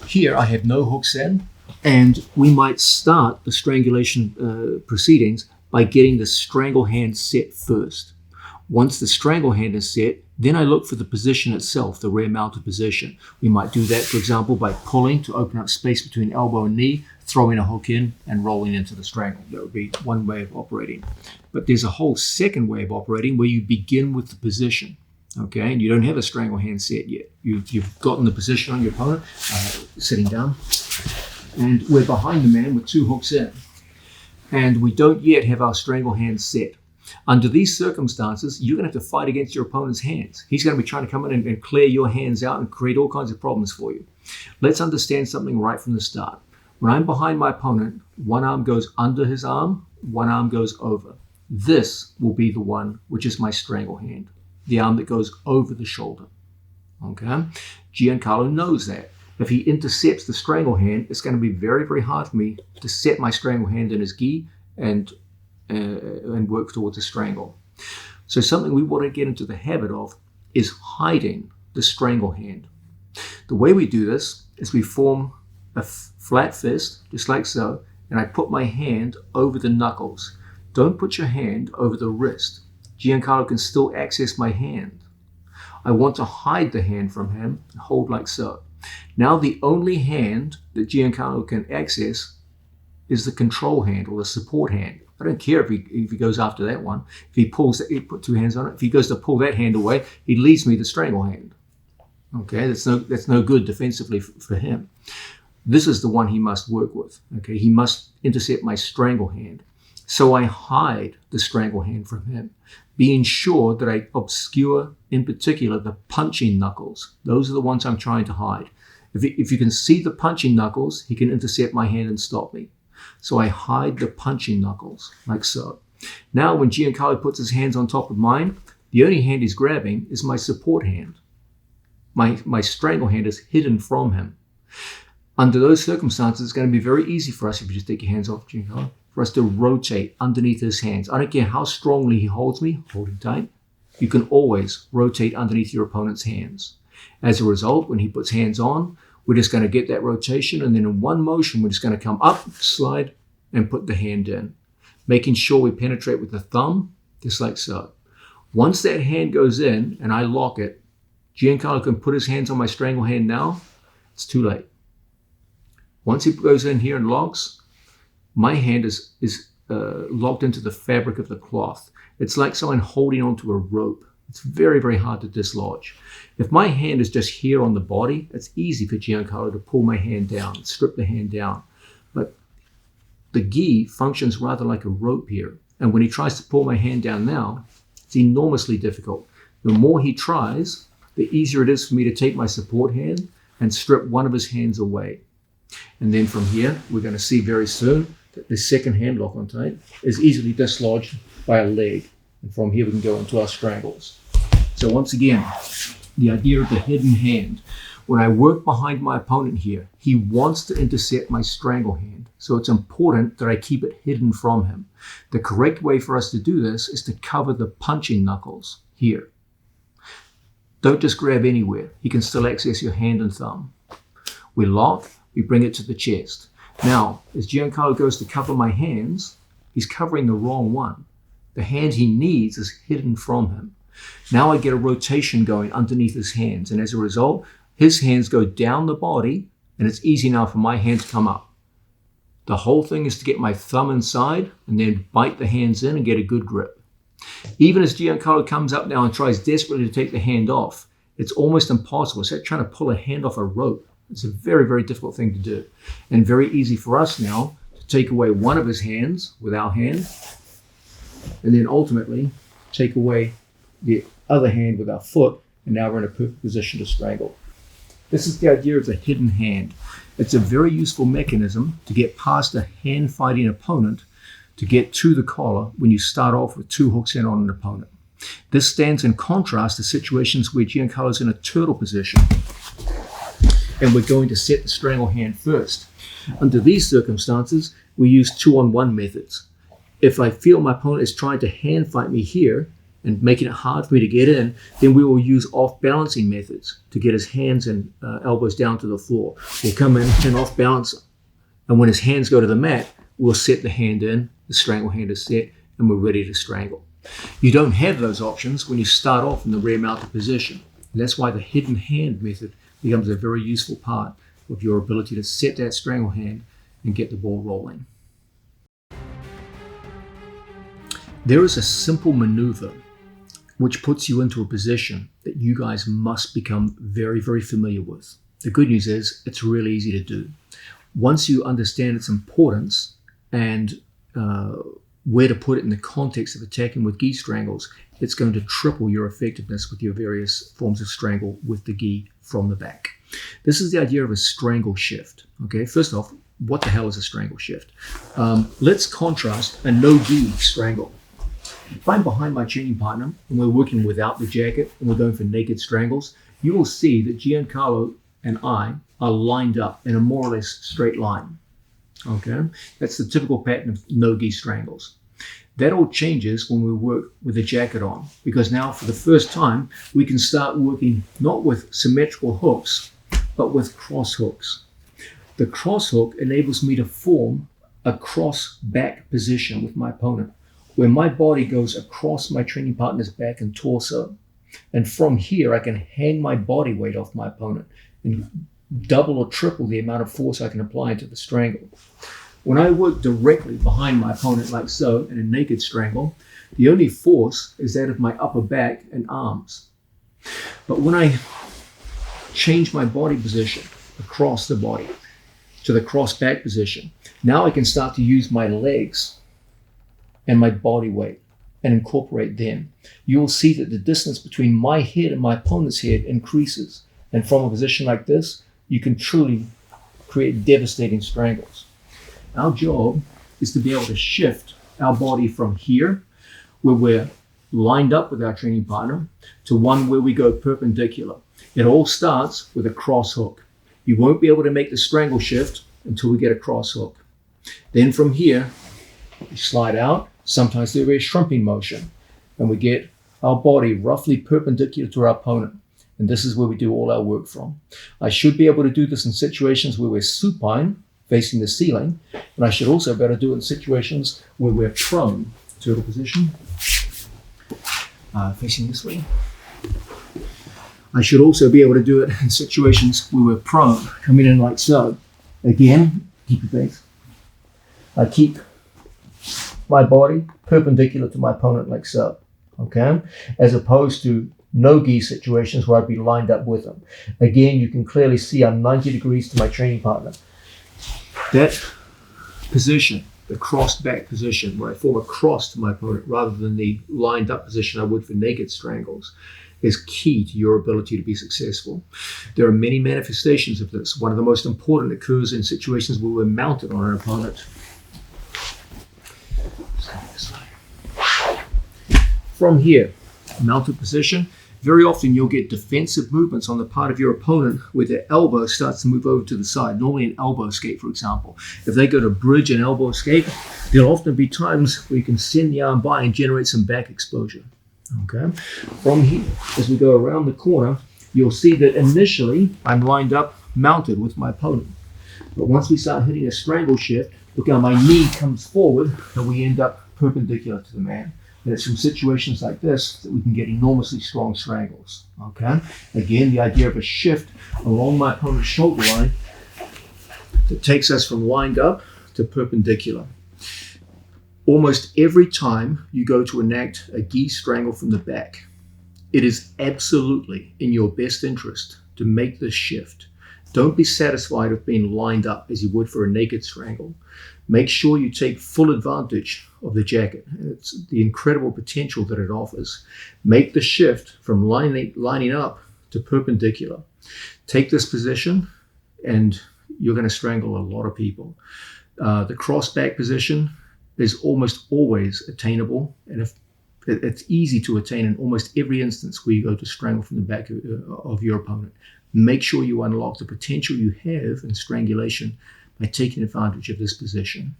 Here I have no hooks in, and we might start the strangulation proceedings by getting the strangle hand set first. Once the strangle hand is set, then I look for the position itself, the rear mounted position. We might do that, for example, by pulling to open up space between elbow and knee, throwing a hook in and rolling into the strangle. That would be one way of operating. But there's a whole second way of operating where you begin with the position. Okay, and you don't have a strangle hand set yet. You've gotten the position on your opponent, sitting down, and we're behind the man with two hooks in. And we don't yet have our strangle hand set. Under these circumstances, you're going to have to fight against your opponent's hands. He's going to be trying to come in and clear your hands out and create all kinds of problems for you. Let's understand something right from the start. When I'm behind my opponent, one arm goes under his arm, one arm goes over. This will be the one which is my strangle hand, the arm that goes over the shoulder. Okay? Giancarlo knows that. If he intercepts the strangle hand, it's going to be very, very hard for me to set my strangle hand in his gi and work towards a strangle. So something we want to get into the habit of is hiding the strangle hand. The way we do this is we form a flat fist, just like so, and I put my hand over the knuckles. Don't put your hand over the wrist. Giancarlo can still access my hand. I want to hide the hand from him and hold like so. Now the only hand that Giancarlo can access is the control hand or the support hand. I don't care if he goes after that one. If he pulls that, he put two hands on it. If he goes to pull that hand away, he leaves me the strangle hand. Okay, that's no good defensively for him. This is the one he must work with. Okay, he must intercept my strangle hand. So I hide the strangle hand from him, being sure that I obscure, in particular, the punching knuckles. Those are the ones I'm trying to hide. If you can see the punching knuckles, he can intercept my hand and stop me. So I hide the punching knuckles, like so. Now, when Giancarlo puts his hands on top of mine, the only hand he's grabbing is my support hand. My strangle hand is hidden from him. Under those circumstances, it's going to be very easy for us, if you just take your hands off Giancarlo, for us to rotate underneath his hands. I don't care how strongly he holds me, hold him tight. You can always rotate underneath your opponent's hands. As a result, when he puts hands on, we're just going to get that rotation, and then in one motion, we're just going to come up, slide, and put the hand in, making sure we penetrate with the thumb, just like so. Once that hand goes in and I lock it, Giancarlo can put his hands on my strangle hand now. It's too late. Once he goes in here and locks, my hand is locked into the fabric of the cloth. It's like someone holding onto a rope. It's very, very hard to dislodge. If my hand is just here on the body, it's easy for Giancarlo to pull my hand down, strip the hand down. But the gi functions rather like a rope here. And when he tries to pull my hand down now, it's enormously difficult. The more he tries, the easier it is for me to take my support hand and strip one of his hands away. And then from here, we're going to see very soon that the second hand lock on tight is easily dislodged by a leg. And from here, we can go into our strangles. So once again, the idea of the hidden hand. When I work behind my opponent here, he wants to intercept my strangle hand. So it's important that I keep it hidden from him. The correct way for us to do this is to cover the punching knuckles here. Don't just grab anywhere. He can still access your hand and thumb. We lock, we bring it to the chest. Now, as Giancarlo goes to cover my hands, he's covering the wrong one. The hand he needs is hidden from him. Now I get a rotation going underneath his hands, and as a result, his hands go down the body, and it's easy now for my hand to come up. The whole thing is to get my thumb inside and then bite the hands in and get a good grip. Even as Giancarlo comes up now and tries desperately to take the hand off, it's almost impossible. It's like trying to pull a hand off a rope. It's a very, very difficult thing to do, and very easy for us now to take away one of his hands with our hand, and then ultimately take away the other hand with our foot, and now we're in a perfect position to strangle. This is the idea of the hidden hand. It's a very useful mechanism to get past a hand-fighting opponent to get to the collar when you start off with 2 hooks in on an opponent. This stands in contrast to situations where Giancarlo's in a turtle position and we're going to set the strangle hand first. Under these circumstances, we use 2-on-1 methods. If I feel my opponent is trying to hand fight me here and making it hard for me to get in, then we will use off-balancing methods to get his hands and elbows down to the floor. We'll come in and off-balance him. And when his hands go to the mat, we'll set the hand in, the strangle hand is set, and we're ready to strangle. You don't have those options when you start off in the rear mounted position. And that's why the hidden hand method becomes a very useful part of your ability to set that strangle hand and get the ball rolling. There is a simple maneuver which puts you into a position that you guys must become very, very familiar with. The good news is it's really easy to do. Once you understand its importance and where to put it in the context of attacking with gi strangles, it's going to triple your effectiveness with your various forms of strangle with the gi from the back. This is the idea of a strangle shift. Okay, first off, what the hell is a strangle shift? Let's contrast a no-gi strangle. If I'm behind my training partner and we're working without the jacket and we're going for naked strangles, you will see that Giancarlo and I are lined up in a more or less straight line. Okay, that's the typical pattern of no-gi strangles. That all changes when we work with the jacket on, because now for the first time we can start working not with symmetrical hooks but with cross hooks. The cross hook enables me to form a cross back position with my opponent, where my body goes across my training partner's back and torso, and from here I can hang my body weight off my opponent and double or triple the amount of force I can apply into the strangle. When I work directly behind my opponent like so in a naked strangle, the only force is that of my upper back and arms. But when I change my body position across the body to the cross back position, now I can start to use my legs and my body weight and incorporate them. You will see that the distance between my head and my opponent's head increases. And from a position like this, you can truly create devastating strangles. Our job is to be able to shift our body from here, where we're lined up with our training partner, to one where we go perpendicular. It all starts with a cross hook. You won't be able to make the strangle shift until we get a cross hook. Then from here, we slide out. Sometimes there is shrimping motion, and we get our body roughly perpendicular to our opponent. And this is where we do all our work from. I should be able to do this in situations where we're supine, facing the ceiling, and I should also be able to do it in situations where we're prone, turtle position, facing this way. I should also be able to do it in situations where we're prone, coming in like so. Again, keep your base. I keep my body perpendicular to my opponent like so, okay? As opposed to no-gi situations where I'd be lined up with them. Again, you can clearly see I'm 90 degrees to my training partner. That position, the crossed back position, where I form a cross to my opponent rather than the lined up position I would for naked strangles, is key to your ability to be successful. There are many manifestations of this. One of the most important occurs in situations where we're mounted on an opponent. From here, mounted position, very often you'll get defensive movements on the part of your opponent where their elbow starts to move over to the side, normally an elbow escape, for example. If they go to bridge and elbow escape, there'll often be times where you can send the arm by and generate some back exposure. Okay. From here, as we go around the corner, you'll see that initially I'm lined up mounted with my opponent. But once we start hitting a strangle shift, look how my knee comes forward and we end up perpendicular to the man. And it's from situations like this that we can get enormously strong strangles. Okay? Again, the idea of a shift along my opponent's shoulder line that takes us from lined up to perpendicular. Almost every time you go to enact a gi strangle from the back, it is absolutely in your best interest to make this shift. Don't be satisfied with being lined up as you would for a naked strangle. Make sure you take full advantage of the jacket. It's the incredible potential that it offers. Make the shift from lining up to perpendicular. Take this position and you're going to strangle a lot of people. The cross back position is almost always attainable, and if it's easy to attain in almost every instance where you go to strangle from the back of your opponent. Make sure you unlock the potential you have in strangulation by taking advantage of this position.